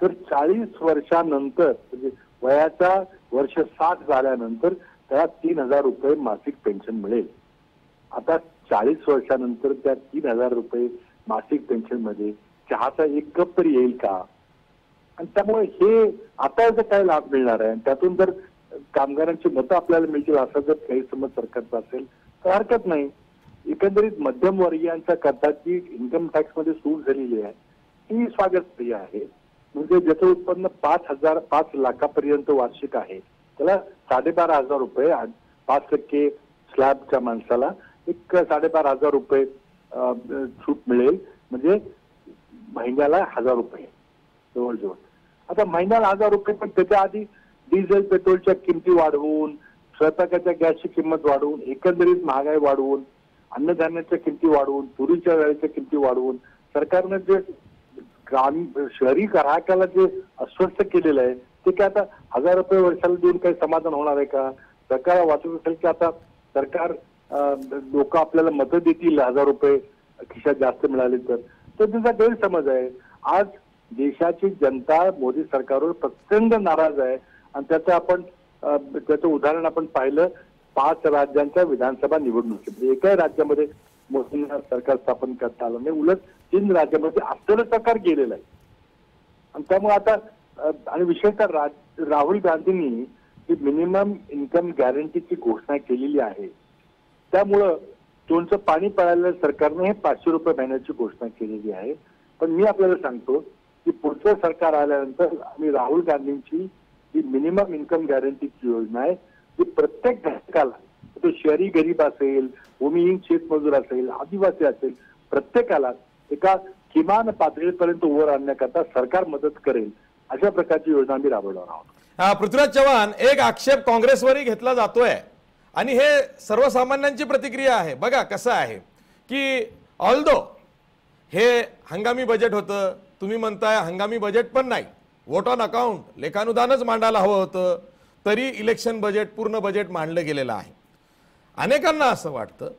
तर 40 वर्षानंतर म्हणजे वयाच्या वर्ष 60 झाल्यानंतर त्याला 3000 रुपये मासिक पेन्शन मिळेल. आता 40 वर्षानंतर त्या 3000 रुपये मासिक पेन्शन मध्ये चहाचा 1 कप तरी येईल का? आणि त्यामुळे हे आता याचा काय लाभ मिळणार आहे? त्यातून जर कामगारांची मतं आपल्याला मिळतील असा जर गैरसमज सरकारचा असेल तर हरकत नाही. एकंदरीत मध्यमवर्गीयांच्या करताची इन्कम टॅक्स मध्ये सूट झालेली आहे ही स्वागतप्रिय आहे. म्हणजे ज्याचं उत्पन्न 5 लाखापर्यंत वार्षिक आहे त्याला 12,500 रुपये, 5% स्लॅबच्या माणसाला 12,500 रुपये सूट मिळेल. म्हणजे महिन्याला 1000 रुपये जवळजवळ. आता महिन्याला 1000 रुपये, पण त्याच्या आधी डिझेल पेट्रोलच्या किमती वाढवून, स्वयंपाकाच्या गॅसची किंमत वाढवून, एकंदरीत महागाई वाढवून, अन्नधान्याच्या किमती वाढवून, तुरीच्या वेळेच्या किमती वाढवून सरकारनं जे शहरी ग्राहकाला जे अस्वस्थ केलेलं आहे ते काय आता 1000 रुपये वर्षाला देऊन काही समाधान होणार आहे का? सरकार वाटत असेल की आता सरकार लोक आपल्याला मतं देतील 1000 रुपये खिशात जास्त मिळाले तर त्याचा गैरसमज आहे. आज देशाची जनता मोदी सरकारवर प्रचंड नाराज आहे आणि त्याचं उदाहरण आपण पाहिलं 5 राज्यांच्या विधानसभा निवडणुकीत. एकाही राज्यामध्ये मोदींना सरकार स्थापन करता आलं नाही, उलट 3 राज्यामध्ये असलेलं सरकार गेलेलं आहे. आणि त्यामुळे आता आणि विशेषतः राहुल गांधींनी ही मिनिमम इन्कम गॅरंटीची घोषणा केलेली आहे. त्यामुळं तोंडचं पाणी पळालेल्या सरकारने हे 500 रुपये महिन्याची घोषणा केलेली आहे. पण मी आपल्याला सांगतो की पुढचं सरकार आल्यानंतर आम्ही राहुल गांधींची ही मिनिमम इन्कम गॅरंटीची योजना आहे ती प्रत्येक घटकाला, तो शहरी गरीब असेल, भूमिहीन शेतमजूर असेल, आदिवासी असेल, प्रत्येकाला एका किमान पातळीपर्यंत वर आणण्याकरता सरकार मदत करेल अशा प्रकारची योजना आम्ही राबवणार आहोत. पृथ्वीराज चव्हाण, एक आक्षेप काँग्रेसवरही घेतला जातोय आणि हे सर्वसामान्यांची प्रतिक्रिया आहे. बघा कसं आहे की ऑल्दो हे हंगामी बजेट होतं, तुम्ही म्हणताय हंगामी बजेट पण नाही, वोट ऑन अकाउंट लेखानुदानच मांडायला हवं होतं, तरी इलेक्शन बजेट पूर्ण बजेट मांडलं गेलेलं आहे. अनेकांना असं वाटतं,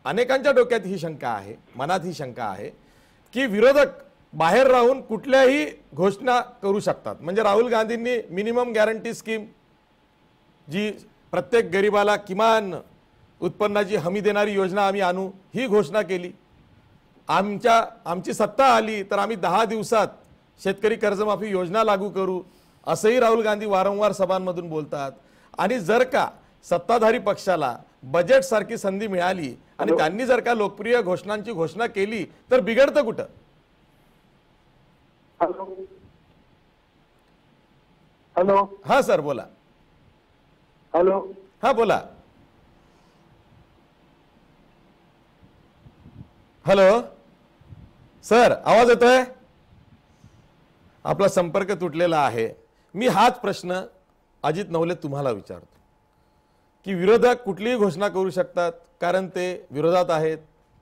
अनेकांच्या डोक्यात ही शंका आहे, मनात ही शंका आहे की विरोधक बाहेर राहून कुठल्याही घोषणा करू शकतात. म्हणजे राहुल गांधींनी मिनिमम गॅरंटी स्कीम, जी प्रत्येक गरीबाला किमान उत्पन्नाची हमी देणारी योजना आम्ही आणू, ही घोषणा केली. आमची सत्ता आली तर आम्ही 10 दिवसात शेतकरी कर्जमाफी योजना लागू करू, असंही राहुल गांधी वारंवार सभांमधून बोलतात. आणि जर का सत्ताधारी पक्षाला बजेट सारखी संधी मिळाली आणि त्यांनी जर का लोकप्रिय घोषणांची घोषणा केली तर बिघडतं कुठं? हॅलो. हा सर बोला. हॅलो. हा बोला. हॅलो सर, आवाज येतोय? आपला संपर्क तुटलेला आहे. मी हाच प्रश्न अजित नवले तुम्हाला विचारतो की विरोधक कुठलीही घोषणा करू शकतात कारण ते विरोधात आहेत,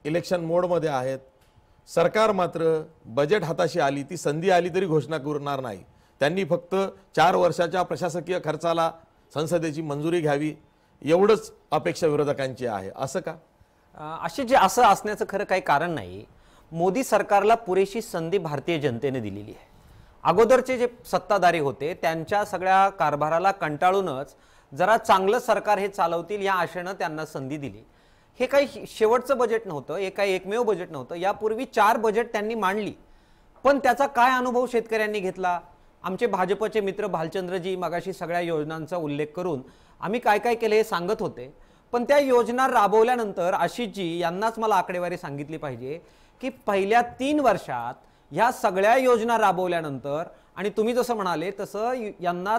इलेक्शन मोडमध्ये आहेत. सरकार मात्र बजेट हाताशी आली, ती संधी आली तरी घोषणा करणार नाही. त्यांनी फक्त 4 वर्षाच्या प्रशासकीय खर्चाला संसदेची मंजुरी घ्यावी, एवढंच अपेक्षा विरोधकांची आहे, असं का? असे जे असं असण्याचं खरं काही कारण नाही. मोदी सरकारला पुरेशी संधी भारतीय जनतेने दिलेली आहे. अगोदरचे जे सत्ताधारी होते त्यांच्या सगळ्या कारभाराला कंटाळूनच जरा चांगलं सरकार हे चालवतील या आशेनं त्यांना संधी दिली. हे काही शेवटचं बजेट नव्हतं, हे काही एकमेव बजेट नव्हतं. यापूर्वी 4 बजेट त्यांनी मांडली, पण त्याचा काय अनुभव शेतकऱ्यांनी घेतला? आमचे भाजपचे मित्र भालचंद्रजी मगाशी सगळ्या योजनांचा उल्लेख करून आम्ही काय काय केले हे सांगत होते. पण त्या योजना राबवल्यानंतर आशिषजी यांनाच मला आकडेवारी सांगितली पाहिजे की पहिल्या 3 वर्षात ह्या सगळ्या योजना राबवल्यानंतर, आणि तुम्ही जसं म्हणाले तसं यांना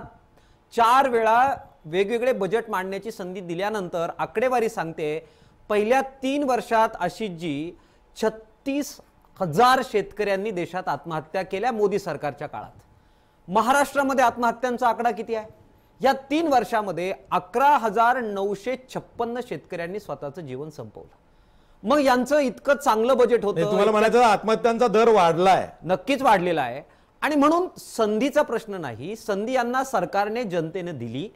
4 वेळा वेगवेगळे बजेट मांडण्याची संधी दिल्यानंतर आकडेवारी सांगते पहिल्या 3 वर्षात आशिषजी 36,000 शेतकऱ्यांनी देशात आत्महत्या केल्या मोदी सरकारच्या काळात. महाराष्ट्रामध्ये आत्महत्यांचा आकडा किती आहे? या 3 वर्षामध्ये 11,956 शेतकऱ्यांनी स्वतःचं जीवन संपवलं. मग यांचं इतकं चांगलं बजेट होतं. तुम्हाला म्हणायचं आत्महत्यांचा दर वाढलाय? नक्कीच वाढलेला आहे. आणि म्हणून संधीचा प्रश्न नाही, संधी यांना सरकारने जनतेने दिली,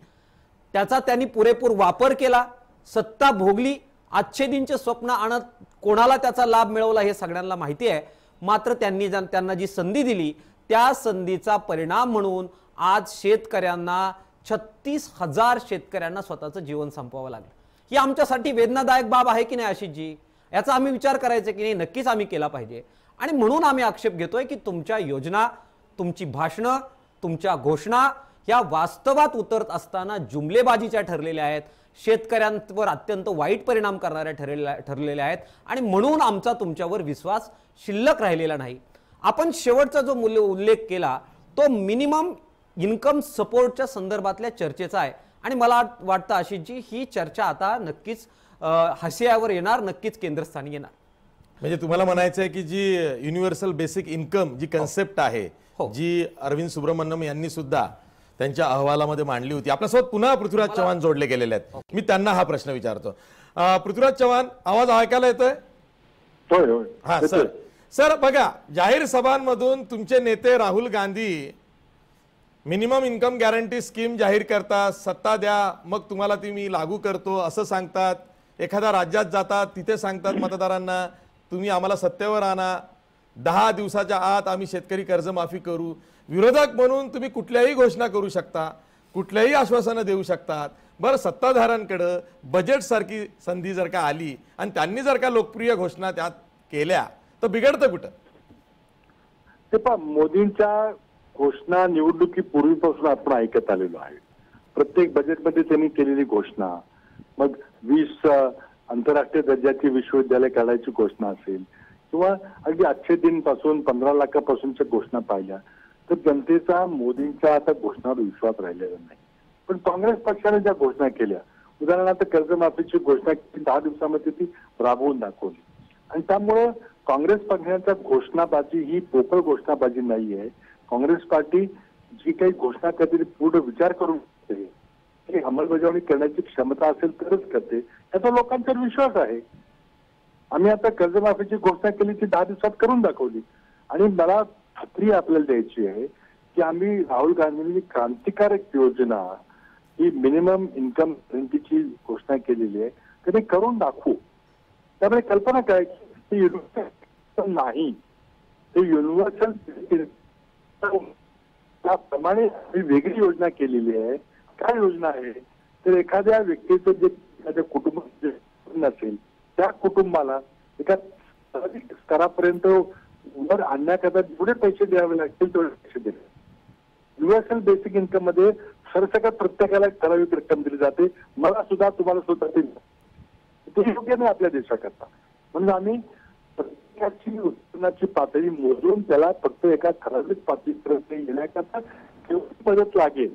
त्याचा त्यांनी पुरेपूर वापर केला, सत्ता भोगली, अच्छेदींचे स्वप्न आणत कोणाला त्याचा लाभ मिळवला हे सगळ्यांना माहिती आहे. मात्र त्यांना जी संधी दिली त्या संधीचा परिणाम म्हणून आज शेतकऱ्यांना 36,000 शेतकऱ्यांना स्वतःचं जीवन संपवावं लागलं. ही आमच्यासाठी वेदनादायक बाब आहे की नाही आशिषजी? याचा आम्ही विचार करायचा की नाही? नक्कीच आम्ही केला पाहिजे. आणि म्हणून आम्ही आक्षेप घेतोय की तुमच्या योजना, तुमची भाषणं, तुमच्या घोषणा या वास्तवात उतरत असताना जुमलेबाजीच्या ठरलेल्या आहेत, शेतकऱ्यांवर अत्यंत वाईट परिणाम करणाऱ्या ठरलेल्या आहेत. आणि म्हणून आमचा तुमच्यावर विश्वास शिल्लक राहिलेला नाही. आपण शेवटचा जो उल्लेख केला तो मिनिमम इन्कम सपोर्टच्या संदर्भातल्या चर्चेचा आहे. आणि मला वाटतं आशिषजी ही चर्चा आता नक्कीच हास्यावर येणार, नक्कीच केंद्रस्थानी येणार. म्हणजे तुम्हाला म्हणायचं आहे की जी युनिव्हर्सल बेसिक इन्कम जी कन्सेप्ट आहे, जी अरविंद सुब्रमण्यम यांनी सुद्धा त्यांच्या अहवालामध्ये मांडली होती. आपल्यासोबत पुन्हा पृथ्वीराज चव्हाण जोडले गेलेले आहेत. मी त्यांना हा प्रश्न विचारतो. पृथ्वीराज चव्हाण, आवाज ऐकायला येतोय? हा सर. सर बघा, जाहीर सभांमधून तुमचे नेते Rahul Gandhi minimum income guarantee scheme जाहीर करतात, सत्ता द्या मग तुम्हाला ती मी लागू करतो असं सांगतात. एखाद्या राज्यात जातात, तिथे सांगतात मतदारांना तुम्ही आम्हाला सत्तेवर आणा, 10 दिवसाच्या आत आम्ही शेतकरी कर्जमाफी करू. विरोधक म्हणून तुम्ही कुठल्याही घोषणा करू शकता, कुठल्याही आश्वासनं देऊ शकतात. बरं, सत्ताधाऱ्यांकडे बजेट सारखी संधी जर का आली आणि त्यांनी जर का लोकप्रिय घोषणा त्यात केल्या तर बिघडतं कुठं? ते पहा, मोदींच्या घोषणा निवडणुकीपूर्वीपासून आपण ऐकत आलेलो आहे. प्रत्येक बजेटमध्ये त्यांनी केलेली घोषणा, मग 20 आंतरराष्ट्रीय दर्जाची विश्वविद्यालय काढायची घोषणा असेल किंवा अगदी आजचे दिन पासून 15 लाखापासूनच्या घोषणा पाहिल्या तर जनतेचा मोदींच्या आता घोषणावर विश्वास राहिलेला नाही. पण काँग्रेस पक्षाने ज्या घोषणा केल्या, उदाहरणार्थ कर्जमाफीची घोषणा 10 दिवसामध्ये ती राबवून दाखवली. आणि त्यामुळे काँग्रेस पक्षाच्या घोषणाबाजी ही पोकळ घोषणाबाजी नाही आहे. काँग्रेस पार्टी जी काही घोषणा करते ती पूर्ण विचार करून करते, अंमलबजावणी करण्याची क्षमता असेल तरच करते, याचा लोकांचा विश्वास आहे. आम्ही आता कर्जमाफीची घोषणा केली ती 10 दिवसात करून दाखवली. आणि मला खात्री आपल्याला द्यायची आहे की आम्ही राहुल गांधींनी क्रांतिकारक योजना ही मिनिमम इन्कम गॅरंटीची घोषणा केलेली आहे, तर ते करून दाखवू. त्यामुळे कल्पना काय की युनिव्हर्सल नाही, ते युनिव्हर्सल त्याप्रमाणे वेगळी योजना केलेली आहे. काय योजना आहे तर एखाद्या व्यक्तीचं जे एखाद्या कुटुंबात नसेल त्या कुटुंबाला एका स्तरापर्यंत वर आणण्याकरता जेवढे पैसे द्यावे लागतील तेवढे पैसे दिले. युनिव्हर्सल बेसिक इन्कम मध्ये सरसकट प्रत्येकाला ठराविक रक्कम दिली जाते. मला सुद्धा, तुम्हाला सुद्धा ते योग्य नाही आपल्या देशाकरता. म्हणून आम्ही प्रत्येकाची उत्पन्नाची पातळी मोजून त्याला फक्त एका ठराविक पातळीपर्यंत येण्याकरता जेवढी मदत लागेल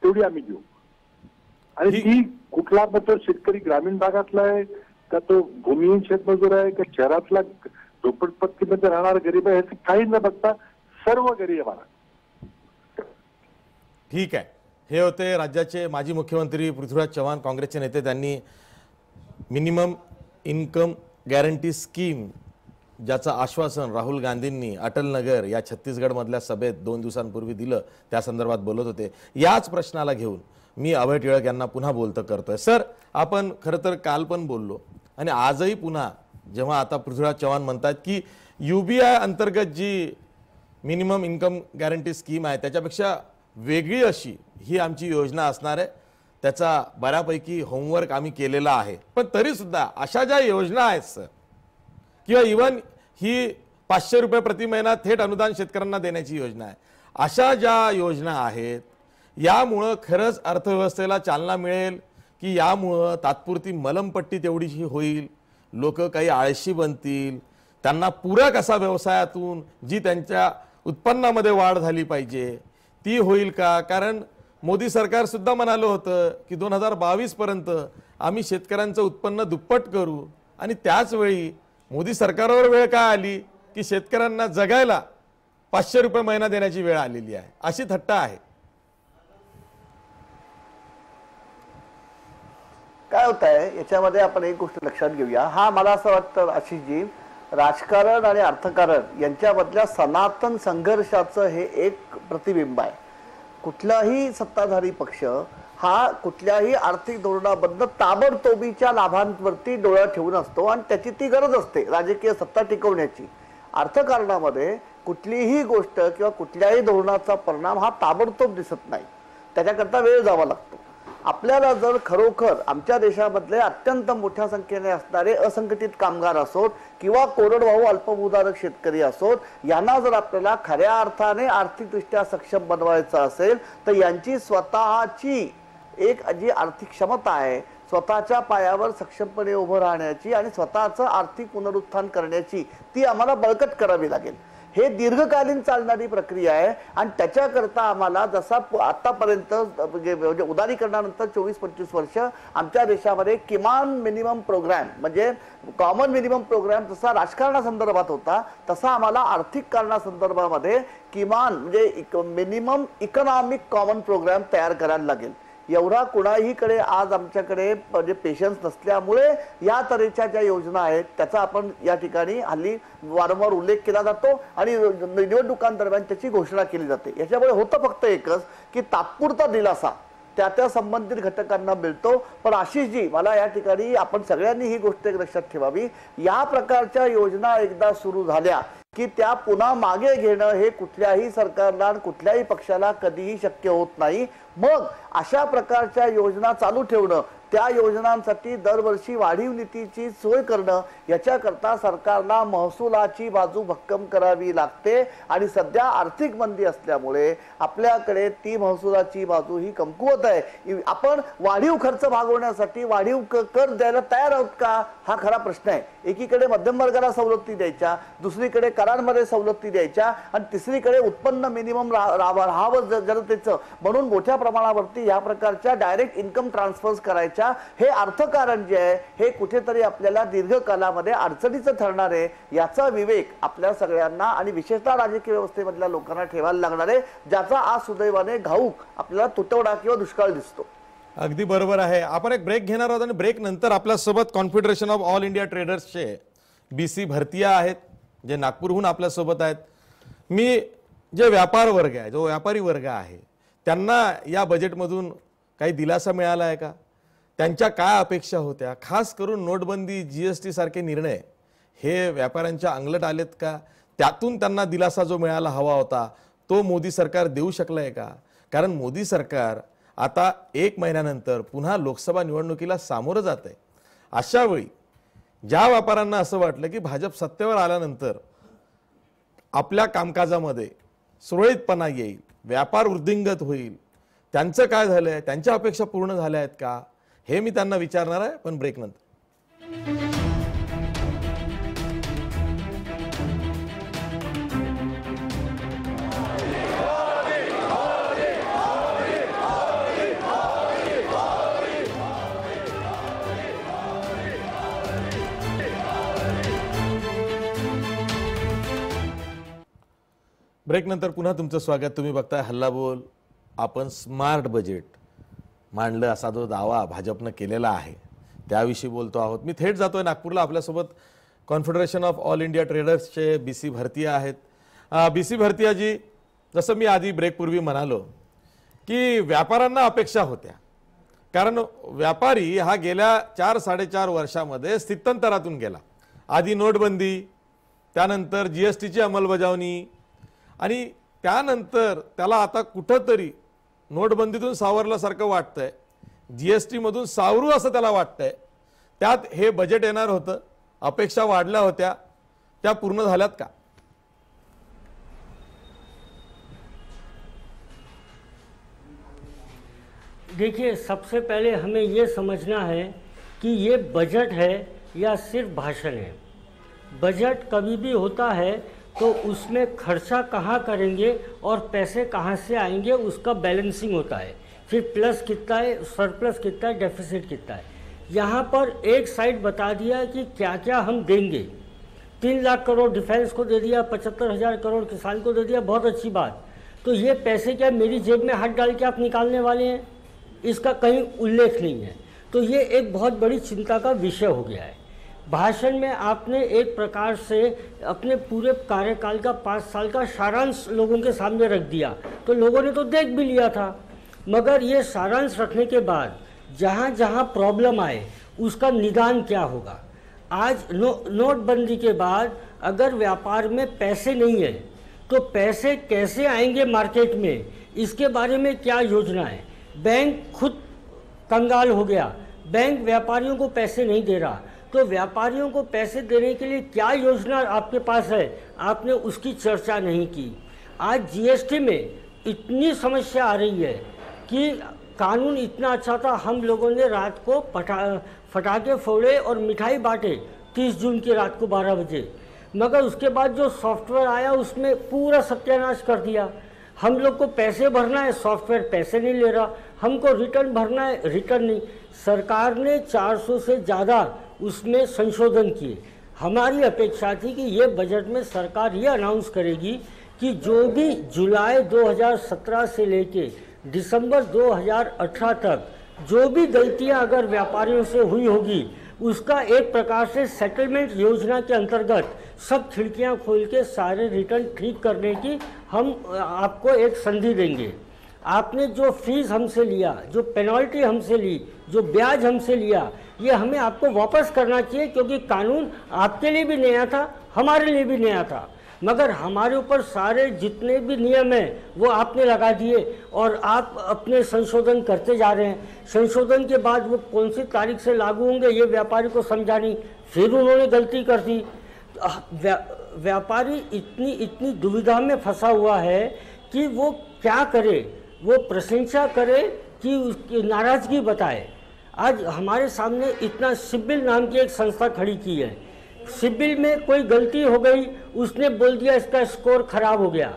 तेवढी आम्ही देऊ. आणि ती कुठला तो शेतकरी ग्रामीण भागातला आहे का, तो भूमिहीन शेतमजूर आहे का, शहरातला झोपडपट्टीमध्ये राहणारा गरीब आहे, हे काही न बघता सर्व गरीब आहे. ठीक आहे. हे होते राज्याचे माजी मुख्यमंत्री पृथ्वीराज चव्हाण, काँग्रेसचे नेते. त्यांनी मिनिमम इन्कम गॅरंटी स्कीम ज्याचं आश्वासन राहुल गांधींनी अटलनगर या छत्तीसगड मधल्या सभेत 2 दिवसांपूर्वी दिलं त्या संदर्भात बोलत होते. याच प्रश्नाला घेऊन मी अभय टिळक यांना पुन्हा बोलतं करतोय. सर, आपण खरं तर काल पण बोललो आणि आजही पुन्हा जेव्हा आता पृथ्वीराज चव्हाण म्हणतात की UBI अंतर्गत जी मिनिमम इन्कम गॅरंटी स्कीम आहे त्याच्यापेक्षा वेगळी अशी ही आमची योजना असणार आहे, त्याचा बऱ्यापैकी होमवर्क आम्ही केलेला आहे. पण तरीसुद्धा अशा ज्या योजना आहेत सर, किंवा इवन ही 500 रुपये प्रति महिना थेट अनुदान शेतकऱ्यांना देण्याची योजना आहे, अशा ज्या योजना आहेत यामुळं खरंच अर्थव्यवस्थेला चालना मिळेल की यामुळं तात्पुरती मलमपट्टी तेवढीशी होईल, लोक काही आळशी बनतील, त्यांना पूरक असा व्यवसायातून जी त्यांच्या उत्पन्नामध्ये वाढ झाली पाहिजे ती होईल का? कारण मोदी सरकार सुद्धा म्हणालं होतं की 2022 पर्यंत आम्ही शेतकऱ्यांचं उत्पन्न दुप्पट करू, आणि त्याच वेळी मोदी सरकारवर वेळ काय आली की शेतकऱ्यांना जगायला 500 रुपये महिना देण्याची वेळ आलेली आहे. अशी थट्टा आहे. काय होत आहे याच्यामध्ये आपण एक गोष्ट लक्षात घेऊया. हा मला असं वाटतं आशिषजी, राजकारण आणि अर्थकारण यांच्यामधल्या सनातन संघर्षाचं हे एक प्रतिबिंब आहे. कुठलाही सत्ताधारी पक्ष हा कुठल्याही आर्थिक धोरणाबद्दल ताबडतोबीच्या लाभांवरती डोळा ठेवून असतो आणि त्याची ती गरज असते राजकीय सत्ता टिकवण्याची. अर्थकारणामध्ये कुठलीही गोष्ट किंवा कुठल्याही धोरणाचा परिणाम हा ताबडतोब दिसत नाही, त्याच्याकरता वेळ जावा लागतो. आपल्याला जर खरोखर आमच्या देशामधले अत्यंत मोठ्या संख्येने असणारे असंघटित कामगार असोत किंवा कोरडवाहू अल्पभूधारक शेतकरी असोत, यांना जर आपल्याला खऱ्या अर्थाने आर्थिकदृष्ट्या सक्षम बनवायचं असेल तर यांची स्वतःची एक जी आर्थिक क्षमता आहे, स्वतःच्या पायावर सक्षमपणे उभं राहण्याची आणि स्वतःचं आर्थिक पुनरुत्थान करण्याची, ती आम्हाला बळकट करावी लागेल. हे दीर्घकालीन चालणारी प्रक्रिया आहे आणि त्याच्याकरता आम्हाला जसा आतापर्यंत म्हणजे उदारीकरणानंतर 24-25 वर्ष आमच्या देशामध्ये किमान मिनिमम प्रोग्राम म्हणजे कॉमन मिनिमम प्रोग्राम जसा राजकारणासंदर्भात होता, तसा आम्हाला आर्थिक कारणासंदर्भामध्ये किमान म्हणजे मिनिमम इकॉनॉमिक कॉमन प्रोग्राम तयार करायला लागेल. एवढा कुणाहीकडे आज आमच्याकडे म्हणजे पेशन्स नसल्यामुळे या तऱ्हेच्या ज्या योजना आहेत त्याचा आपण या ठिकाणी हल्ली वारंवार उल्लेख केला जातो आणि निवडणुकांदरम्यान त्याची घोषणा केली जाते. याच्यामुळे होतं फक्त एकच की तात्पुरता दिलासा त्या संबंधित घटकांना मिळतो. पण आशिषजी, मला या ठिकाणी आपण सगळ्यांनी ही गोष्ट एक लक्षात ठेवावी, या प्रकारच्या योजना एकदा सुरू झाल्या की त्या पुन्हा मागे घेणं हे कुठल्याही सरकारला कुठल्याही पक्षाला कधीही शक्य होत नाही. मग अशा प्रकारच्या योजना चालू ठेवणं, त्या योजनांसाठी दरवर्षी वाढीव नीतीची सोय करणं, याच्याकरता सरकारला महसुलाची बाजू भक्कम करावी लागते. आणि सध्या आर्थिक मंदी असल्यामुळे आपल्याकडे ती महसुलाची बाजू ही कमकुवत आहे. आपण वाढीव खर्च भागवण्यासाठी वाढीव कर द्यायला तयार आहोत का, हा खरा प्रश्न आहे. एकीकडे मध्यम वर्गाला सवलती द्यायच्या, दुसरीकडे करांमध्ये सवलती द्यायच्या आणि तिसरीकडे उत्पन्न मिनिमम राहावं जनतेचं म्हणून मोठ्या प्रमाणावरती या प्रकारच्या डायरेक्ट इन्कम ट्रान्सफर्स करायच्या. हे अर्थकारण जे आहे हे कुठेतरी आपल्याला दीर्घकालामध्ये अडचणीचं ठरणार आहे. याचा विवेक आपल्या सगळ्यांना आणि विशेषतः राजकीय व्यवस्थेमधल्या लोकांना ठेवायला लागणार आहे, ज्याचा आज सुदैवाने घाऊक आपल्याला तुटवडा किंवा दुष्काळ दिसतो. अगदी बरोबर आहे. आपण एक ब्रेक घेणार आहोत आणि ब्रेक नंतर आपल्यासोबत कॉन्फेडरेशन ऑफ ऑल इंडिया ट्रेडर्सचे BC भरतिया आहेत जे नागपूरहून आपल्यासोबत आहेत. मी जे व्यापार वर्ग आहे, जो व्यापारी वर्ग आहे, त्यांना या बजेटमधून काही दिलासा मिळाला आहे का? त्यांच्या काय अपेक्षा होत्या? खास करून नोटबंदी, GST सारखे निर्णय हे व्यापाऱ्यांच्या अंगलट आलेत का? त्यातून त्यांना दिलासा जो मिळायला हवा होता तो मोदी सरकार देऊ शकलंय का? कारण मोदी सरकार आता 1 महिन्यानंतर पुन्हा लोकसभा निवडणुकीला सामोरं जात आहे. अशा वेळी ज्या व्यापाऱ्यांना असं वाटलं की भाजप सत्तेवर आल्यानंतर आपल्या कामकाजामध्ये सुरळीतपणा येईल, व्यापार वृद्धिंगत होईल, त्यांचं काय झालंय? त्यांच्या अपेक्षा पूर्ण झाल्या आहेत का? हे मी त्यांना विचारणार आहे, पण ब्रेक नंतर. ब्रेक नंतर पुन्हा तुमचं स्वागत. तुम्ही बघताय हल्ला बोल. आपण स्मार्ट बजेट मांडलं असा जो दावा भाजपनं केलेला आहे त्याविषयी बोलतो आहोत. मी थेट जातोय नागपूरला. आपल्यासोबत कॉन्फेडरेशन ऑफ ऑल इंडिया ट्रेडर्सचे BC भरतिया आहेत. BC भरतियाजी, जसं मी आधी ब्रेकपूर्वी म्हणालो की व्यापाऱ्यांना अपेक्षा होत्या, कारण व्यापारी हा गेल्या 4-4.5 वर्षामध्ये स्थित्यंतरातून गेला. आधी नोटबंदी, त्यानंतर GSTची अंमलबजावणी आणि त्यानंतर त्याला आता कुठंतरी नोटबंदीतून सावरल्यासारखं वाटतंय, GST मधून सावरू असं त्याला वाटतंय. त्यात हे बजेट येणार होतं, अपेक्षा वाढल्या होत्या, त्या पूर्ण झाल्यात का? देखिए, सबसे पहले हमें ये समझना है कि ये बजट है या सिर्फ भाषण है। बजट कभी भी होता है तो उसमें खर्चा कहाँ करेंगे और पैसे कहाँ से आएंगे उसका बैलेंसिंग होता है। फिर प्लस कितना है, सरप्लस कितना है, डेफिसिट कितना है। यहाँ पर एक साइड बता दिया कि क्या क्या हम देंगे। 3 लाख करोड़ डिफेंस को दे दिया, 75,000 करोड़ किसान को दे दिया, बहुत अच्छी बात। तो ये पैसे क्या मेरी जेब में हाथ डाल के आप निकालने वाले हैं, इसका कहीं उल्लेख नहीं है। तो ये एक बहुत बड़ी चिंता का विषय हो गया है। भाषण में आपने एक प्रकार से अपने पूरे कार्यकाल का 5 साल का सारांश लोगों के सामने रख दिया, तो लोगों ने तो देख भी लिया था। मगर ये सारांश रखने के बाद जहाँ जहाँ प्रॉब्लम आए उसका निदान क्या होगा। आज नोटबंदी के बाद अगर व्यापार में पैसे नहीं है तो पैसे कैसे आएंगे मार्केट में, इसके बारे में क्या योजना है। बैंक खुद कंगाल हो गया, बैंक व्यापारियों को पैसे नहीं दे रहा, तो व्यापारियों को पैसे देने के लिए क्या योजना आपके पास है, आपने उसकी चर्चा नहीं की। आज GST में इतनी समस्या आ रही है कि कानून इतना अच्छा था, हम लोगों ने रात को फटाके फोड़े और मिठाई बांटे 30 जून की रात को 12 बजे, मगर उसके बाद जो सॉफ्टवेयर आया उसमें पूरा सत्यानाश कर दिया। हम लोग को पैसे भरना है, सॉफ्टवेयर पैसे नहीं ले रहा, हमको रिटर्न भरना है, रिटर्न नहीं। सरकार ने 400 से ज़्यादा उसमें संशोधन किए। हमारी अपेक्षा थी कि ये बजट में सरकार ये अनाउंस करेगी कि जो भी जुलाई 2017 से लेके दिसंबर 2018 तक जो भी गलतियां अगर व्यापारियों से हुई होगी उसका एक प्रकार से सेटलमेंट योजना के अंतर्गत सब खिड़कियां खोल के सारे रिटर्न ठीक करने की हम आपको एक संधि देंगे। आपने जो फीस हमसे लिया, जो पेनल्टी हमसे ली, जो ब्याज हमसे लिया, ये हमें आपको वापस करना चाहिए, क्योंकि कानून आपके लिए भी नया था, हमारे लिए भी नया था, मगर हमारे ऊपर सारे जितने भी नियम हैं वो आपने लगा दिए और आप अपने संशोधन करते जा रहे हैं। संशोधन के बाद वो कौन सी तारीख से लागू होंगे ये व्यापारी को समझा नहीं, फिर उन्होंने गलती कर दी। व्यापारी इतनी दुविधा में फंसा हुआ है कि वो क्या करे, वो प्रशंसा करे कि उसकी नाराजगी बताए। आज हमारे सामने इतना सिबिल नाम की एक संस्था खड़ी की है, सिबिल में कोई गलती हो गई, उसने बोल दिया इसका स्कोर खराब हो गया,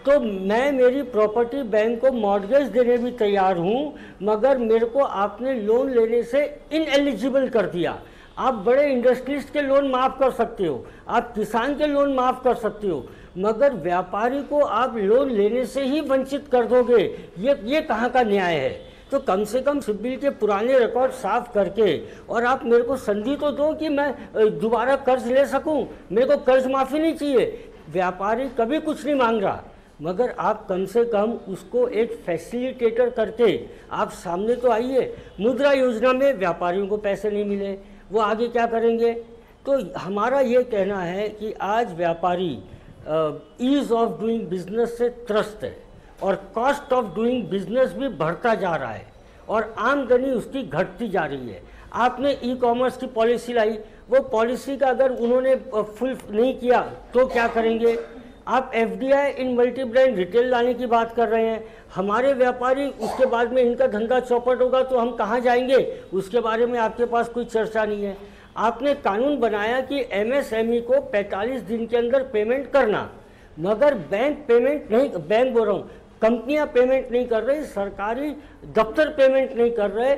तो मैं मेरी प्रॉपर्टी बैंक को मॉर्गेज देने भी तैयार हूँ, मगर मेरे को आपने लोन लेने से इनएलिजिबल कर दिया। आप बड़े इंडस्ट्रीज के लोन माफ़ कर सकते हो, आप किसान के लोन माफ़ कर सकते हो, मगर व्यापारी को आप लोन लेने से ही वंचित कर दोगे, ये कहाँ का न्याय है। तो कम से कम सिबिल के पुराने रिकॉर्ड साफ करके और आप मेरे को संधि तो दो कि मैं दोबारा कर्ज ले सकूं। मेरे को कर्ज माफ़ी नहीं चाहिए, व्यापारी कभी कुछ नहीं मांग रहा, मगर आप कम से कम उसको एक फैसिलिटेटर करके आप सामने तो आइए। मुद्रा योजना में व्यापारियों को पैसे नहीं मिले, वो आगे क्या करेंगे। तो हमारा ये कहना है कि आज व्यापारी ईज ऑफ डूइंग बिजनेस से त्रस्त है और कॉस्ट ऑफ डूइंग बिजनेस भी बढ़ता जा रहा है और आमदनी उसकी घटती जा रही है। आपने ई कॉमर्स की पॉलिसी लाई, वो पॉलिसी का अगर उन्होंने फुल नहीं किया तो क्या करेंगे। आप FDI in multi brand retail लाने की बात कर रहे हैं, हमारे व्यापारी उसके बाद में इनका धंधा चौपट होगा तो हम कहाँ जाएंगे, उसके बारे में आपके पास कोई चर्चा नहीं है। आपने कानून बनाया कि MSME को 45 दिन के अंदर पेमेंट करना, मगर बैंक पेमेंट नहीं, बैंक बोल रहा हूँ, कंपनियां पेमेंट नहीं कर रही, सरकारी दफ्तर पेमेंट नहीं कर रहे,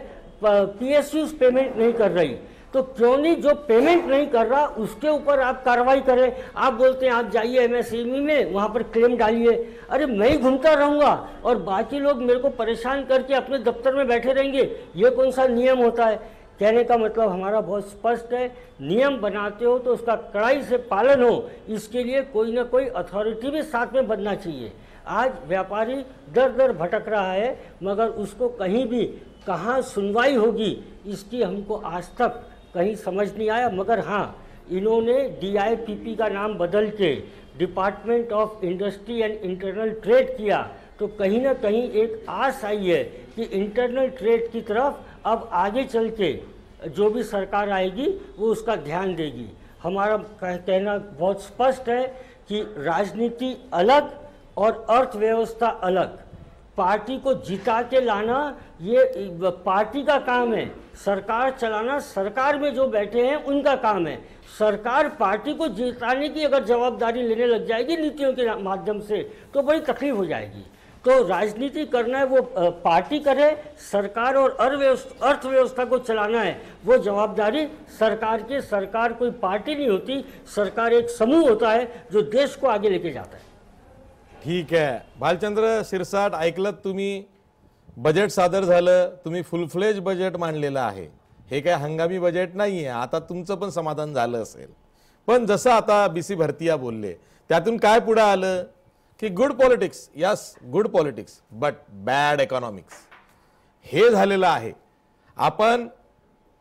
PSUs पेमेंट नहीं कर रही, तो क्यों नहीं जो पेमेंट नहीं कर रहा उसके ऊपर आप कार्रवाई करें। आप बोलते हैं आप जाइए MSME में, वहाँ पर क्लेम डालिए। अरे मैं ही घूमता रहूँगा और बाकी लोग मेरे को परेशान करके अपने दफ्तर में बैठे रहेंगे, ये कौन सा नियम होता है। कहने का मतलब हमारा बहुत स्पष्ट है, नियम बनाते हो तो उसका कड़ाई से पालन हो, इसके लिए कोई ना कोई अथॉरिटी भी साथ में बनना चाहिए। आज व्यापारी दर दर भटक रहा है, मगर उसको कहीं भी कहाँ सुनवाई होगी इसकी हमको आज तक कहीं समझ नहीं आया। मगर हाँ, इन्होंने DIPP का नाम बदल के Department of Industry and Internal Trade किया, तो कहीं ना कहीं एक आस आई है कि इंटरनल ट्रेड की तरफ अब आगे चल के जो भी सरकार आएगी वो उसका ध्यान देगी। हमारा कहना बहुत स्पष्ट है कि राजनीति अलग और अर्थव्यवस्था अलग। पार्टी को जिता के लाना ये पार्टी का काम है, सरकार चलाना सरकार में जो बैठे हैं उनका काम है। सरकार पार्टी को जिताने की अगर जवाबदारी लेने लग जाएगी नीतियों के माध्यम से तो बड़ी तकलीफ हो जाएगी। तो राजनीति करना है वो पार्टी करे, सरकार और अर्थव्यवस्था को चलाना है वो जवाबदारी सरकार की। सरकार कोई पार्टी नहीं होती, सरकार एक समूह होता है जो देश को आगे लेके जाता है। ठीक आहे, भालचंद्र शिरसाट, ऐकलत तुम्ही, बजेट सादर झालं, तुम्ही फुल फ्लेज बजेट मांडलेलं आहे, हे काय हंगामी बजेट नाही आहे। आता तुमचं पण समाधान झालं असेल, पण जसं आता BC भरतिया बोलले त्यातून काय पुढे आलं की good politics, yes good politics but bad economics, हे झालेलं आहे। आपण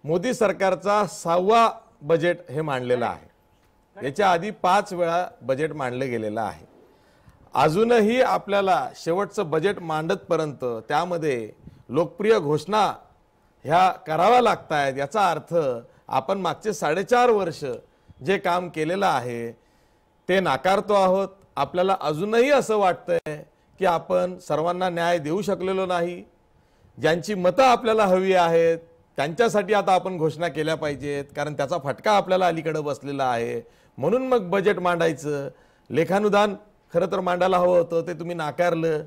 मोदी सरकारचा 6वा बजेट हे मांडलेलं आहे, याच्या आधी 5 वेळा बजेट मांडले गेलेलं आहे। अजूनही आपल्याला शेवटचं बजेट मांडतपर्यंत त्यामध्ये लोकप्रिय घोषणा ह्या कराव्या लागतायत। याचा अर्थ आपण मागचे 4.5 वर्ष जे काम केलेलं आहे ते नाकारतो आहोत। आपल्याला अजूनही असं वाटतंय की आपण सर्वांना न्याय देऊ शकलेलो नाही। ज्यांची मतं आपल्याला हवी आहेत त्यांच्यासाठी आता आपण घोषणा केल्या पाहिजेत, कारण त्याचा फटका आपल्याला अलीकडे बसलेला आहे। म्हणून मग बजेट मांडायचं, लेखानुदान खरं तर मांडायला हवं होतं, ते तुम्ही नाकारलं।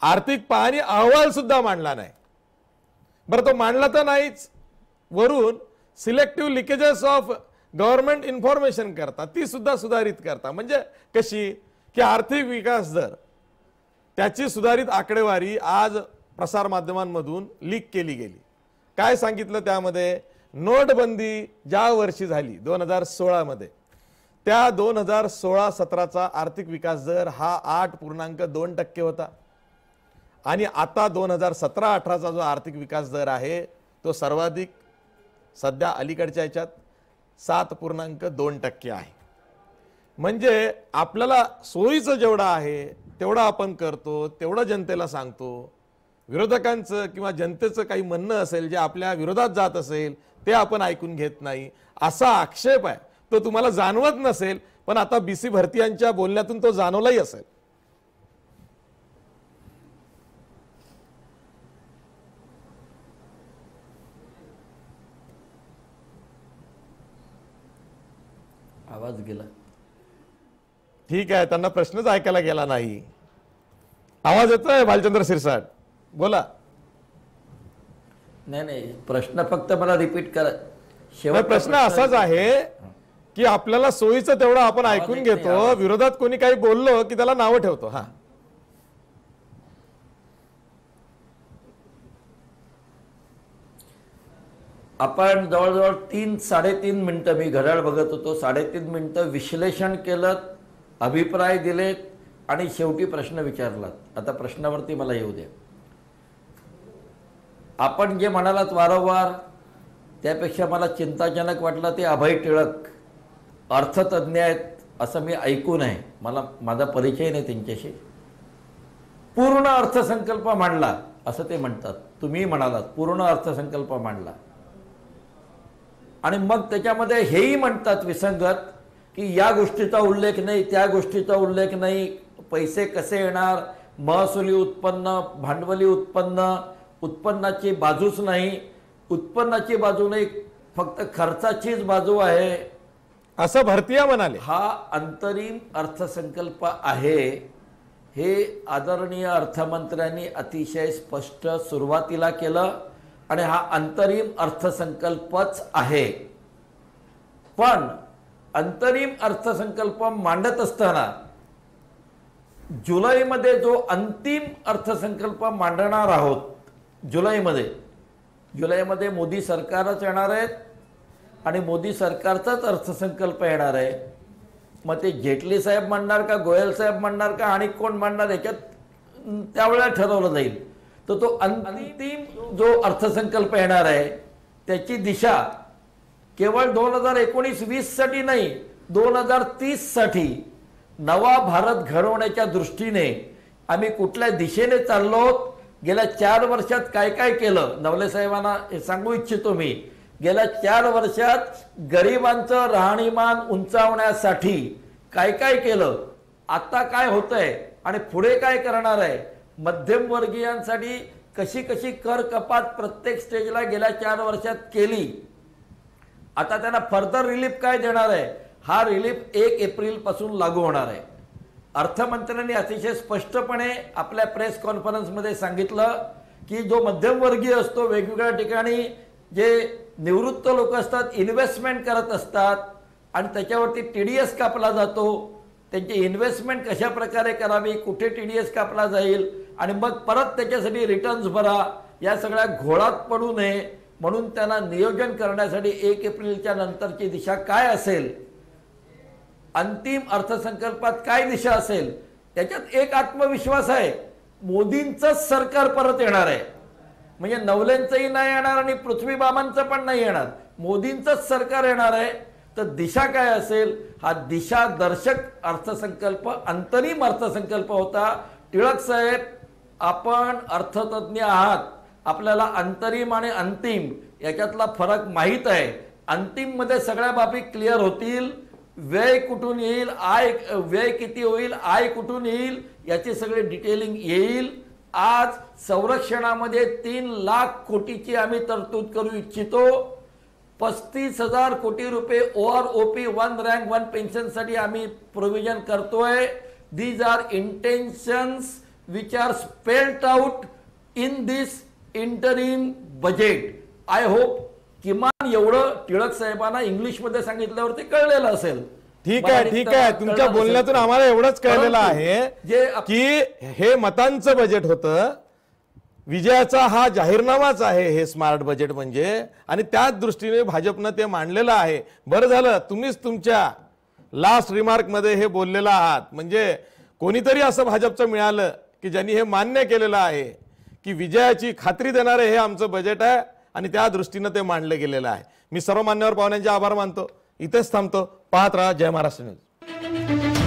आर्थिक पाहणी अहवाल सुद्धा मांडला नाही। बरं, तो मांडला तर नाहीच, वरून selective leakages of government information करता, ती सुद्धा सुधारित करता। म्हणजे कशी की आर्थिक विकास दर त्याची सुधारित आकडेवारी आज प्रसार माध्यमांमधून लीक केली गेली। काय सांगितलं त्यामध्ये, नोटबंदी ज्या वर्षी झाली 2016 मध्ये, त्या 2016-17चा आर्थिक विकास दर हा 8.2% होता आणि आता 2017-18चा जो आर्थिक विकास दर आहे तो सर्वाधिक सध्या अलीकडच्या याच्यात 7.2% आहे। म्हणजे आपल्याला सोयीचं जेवढं आहे तेवढं आपण करतो, तेवढं जनतेला सांगतो। विरोधकांचं किंवा जनतेचं काही म्हणणं असेल जे आपल्या विरोधात जात असेल ते आपण ऐकून घेत नाही, असा आक्षेप आहे। तो तुम्हाला जाणवत नसेल, पण आता BC भरतियांच्या बोलण्यातून तो जाणवलाही असेल। आवाज गेला, ठीक आहे, त्यांना प्रश्नच ऐकायला गेला नाही। आवाज येतोय भालचंद्र शिरसाट, बोला। नाही, प्रश्न फक्त मला रिपीट करा। प्रश्न असाच आहे की आपल्याला सोयीचं तेवढं आपण ऐकून घेतो, विरोधात कोणी काही बोललो की त्याला नावं ठेवतो। हा, आपण जवळजवळ 3-3.5 मिनिटं, मी घड्याळ बघत होतो, 3.5 मिनिटं विश्लेषण केलं, अभिप्राय दिलेत आणि शेवटी प्रश्न विचारलात। आता प्रश्नावरती मला येऊ द्या। आपण जे म्हणालात वारंवार त्यापेक्षा मला चिंताजनक वाटलं ते अभय टिळक अर्थतज्ञ आहेत असं मी ऐकून आहे, मला माझा परिचय नाही त्यांच्याशी। पूर्ण अर्थसंकल्प मांडला असं ते म्हणतात, तुम्ही म्हणालात पूर्ण अर्थसंकल्प मांडला आणि मग त्याच्यामध्ये हेही म्हणतात विसंगत की या गोष्टीचा उल्लेख नाही, त्या गोष्टीचा उल्लेख नाही, पैसे कसे येणार, महसुली उत्पन्न, भांडवली उत्पन्न, उत्पन्नाची बाजूच नाही, उत्पन्नाची बाजू नाही, फक्त खर्चाचीच बाजू आहे असं भरतिया म्हणाले। हा अंतरिम अर्थसंकल्प आहे हे आदरणीय अर्थमंत्र्यांनी अतिशय स्पष्ट सुरुवातीला केलं आणि हा अंतरिम अर्थसंकल्पच आहे। पण अंतरिम अर्थसंकल्प मांडत असताना जुलैमध्ये जो अंतिम अर्थसंकल्प मांडणार आहोत, जुलैमध्ये मोदी सरकारच येणार आहेत आणि मोदी सरकारचाच अर्थसंकल्प येणार आहे। मग ते जेटली साहेब मांडणार का, गोयल साहेब मांडणार का आणि कोण मांडणार, याच्यात त्यावेळेला ठरवलं जाईल. तर तो अंतिम जो अर्थसंकल्प येणार आहे त्याची दिशा केवळ 2019-20 साठी नाही, 2030 साठी नवा भारत घडवण्याच्या दृष्टीने आम्ही कुठल्या दिशेने चाललो, गेल्या 4 वर्षात काय काय केलं. नवले साहेबांना हे सांगू इच्छितो मी, गेल्या 4 वर्षात गरिबांचं राहणीमान उंचावण्यासाठी काय काय केलं, आता काय होतंय आणि पुढे काय करणार आहे, मध्यमवर्गीयांसाठी कशी कशी कर कपात प्रत्येक स्टेजला गेल्या 4 वर्षात केली, आता त्यांना फर्दर रिलीफ काय देणार आहे, हा रिलीफ 1 एप्रिल पासून लागू होणार आहे. अर्थमंत्र्यांनी अतिशय स्पष्टपणे आपल्या प्रेस कॉन्फरन्समध्ये सांगितलं की जो मध्यमवर्गीय असतो, वेगवेगळ्या ठिकाणी जे निवृत्त लोक असतात, इन्व्हेस्टमेंट करत असतात आणि त्याच्यावरती TDS कापला जातो, त्यांची इन्व्हेस्टमेंट कशा प्रकारे करावी, कुठे TDS कापला जाईल आणि मग परत त्याच्यासाठी रिटर्न्स भरा, या सगळ्या घोळात पडू नये म्हणून त्यांना नियोजन करण्यासाठी 1 एप्रिलच्या नंतरची दिशा काय असेल, अंतिम अर्थसंकल्पात काय दिशा असेल, त्याच्यात एक आत्मविश्वास आहे, मोदींचंच सरकार परत येणार आहे. म्हणजे नवलेंचंही नाही येणार आणि पृथ्वीबाबांचं पण नाही येणार, मोदींचंच सरकार येणार आहे. तर दिशा काय असेल, हा दिशादर्शक अर्थसंकल्प अंतरिम अर्थसंकल्प होता. टिळक साहेब, आपण अर्थतज्ञ आहात, आपल्याला अंतरिम आणि अंतिम याच्यातला फरक माहीत आहे. अंतिम मध्ये सगळ्या बाबी क्लिअर होतील, व्यय कुठून येईल, व्यय किती होईल, आय कुठून येईल याची सगळी डिटेलिंग येईल. आज संरक्षणामध्ये 3 लाख कोटीची आम्ही तरतूद करू इच्छितो. 35,000 कोटी रुपये OROP 1 रँक 1 पेन्शन साठी आम्ही प्रोव्हिजन करतोय. These are intentions which are spelled out in this interim budget. I hope किमान एवढं टिळक साहेबांना इंग्लिशमध्ये सांगितल्यावरती कळलेलं असेल. ठीक आहे तुमच्या बोलण्यातून आम्हाला एवढंच कळलेलं आहे की हे मतांचं बजेट होतं, विजयाचा हा जाहीरनामाच आहे हे स्मार्ट बजेट म्हणजे, आणि त्याच दृष्टीने भाजपनं ते मांडलेलं आहे. बरं झालं तुम्हीच तुमच्या लास्ट रिमार्क मध्ये हे बोललेलं आहात, म्हणजे कोणीतरी असं भाजपचं मिळालं की ज्यांनी हे मान्य केलेलं आहे की विजयाची खात्री देणारे हे आमचं बजेट आहे आणि त्या दृष्टीनं ते मांडलं गेलेलं आहे. मी सर्व मान्यवर पाहुण्यांचे आभार मानतो. इथेच थांबतो. पाहत राहा जय महाराष्ट्र न्यूज.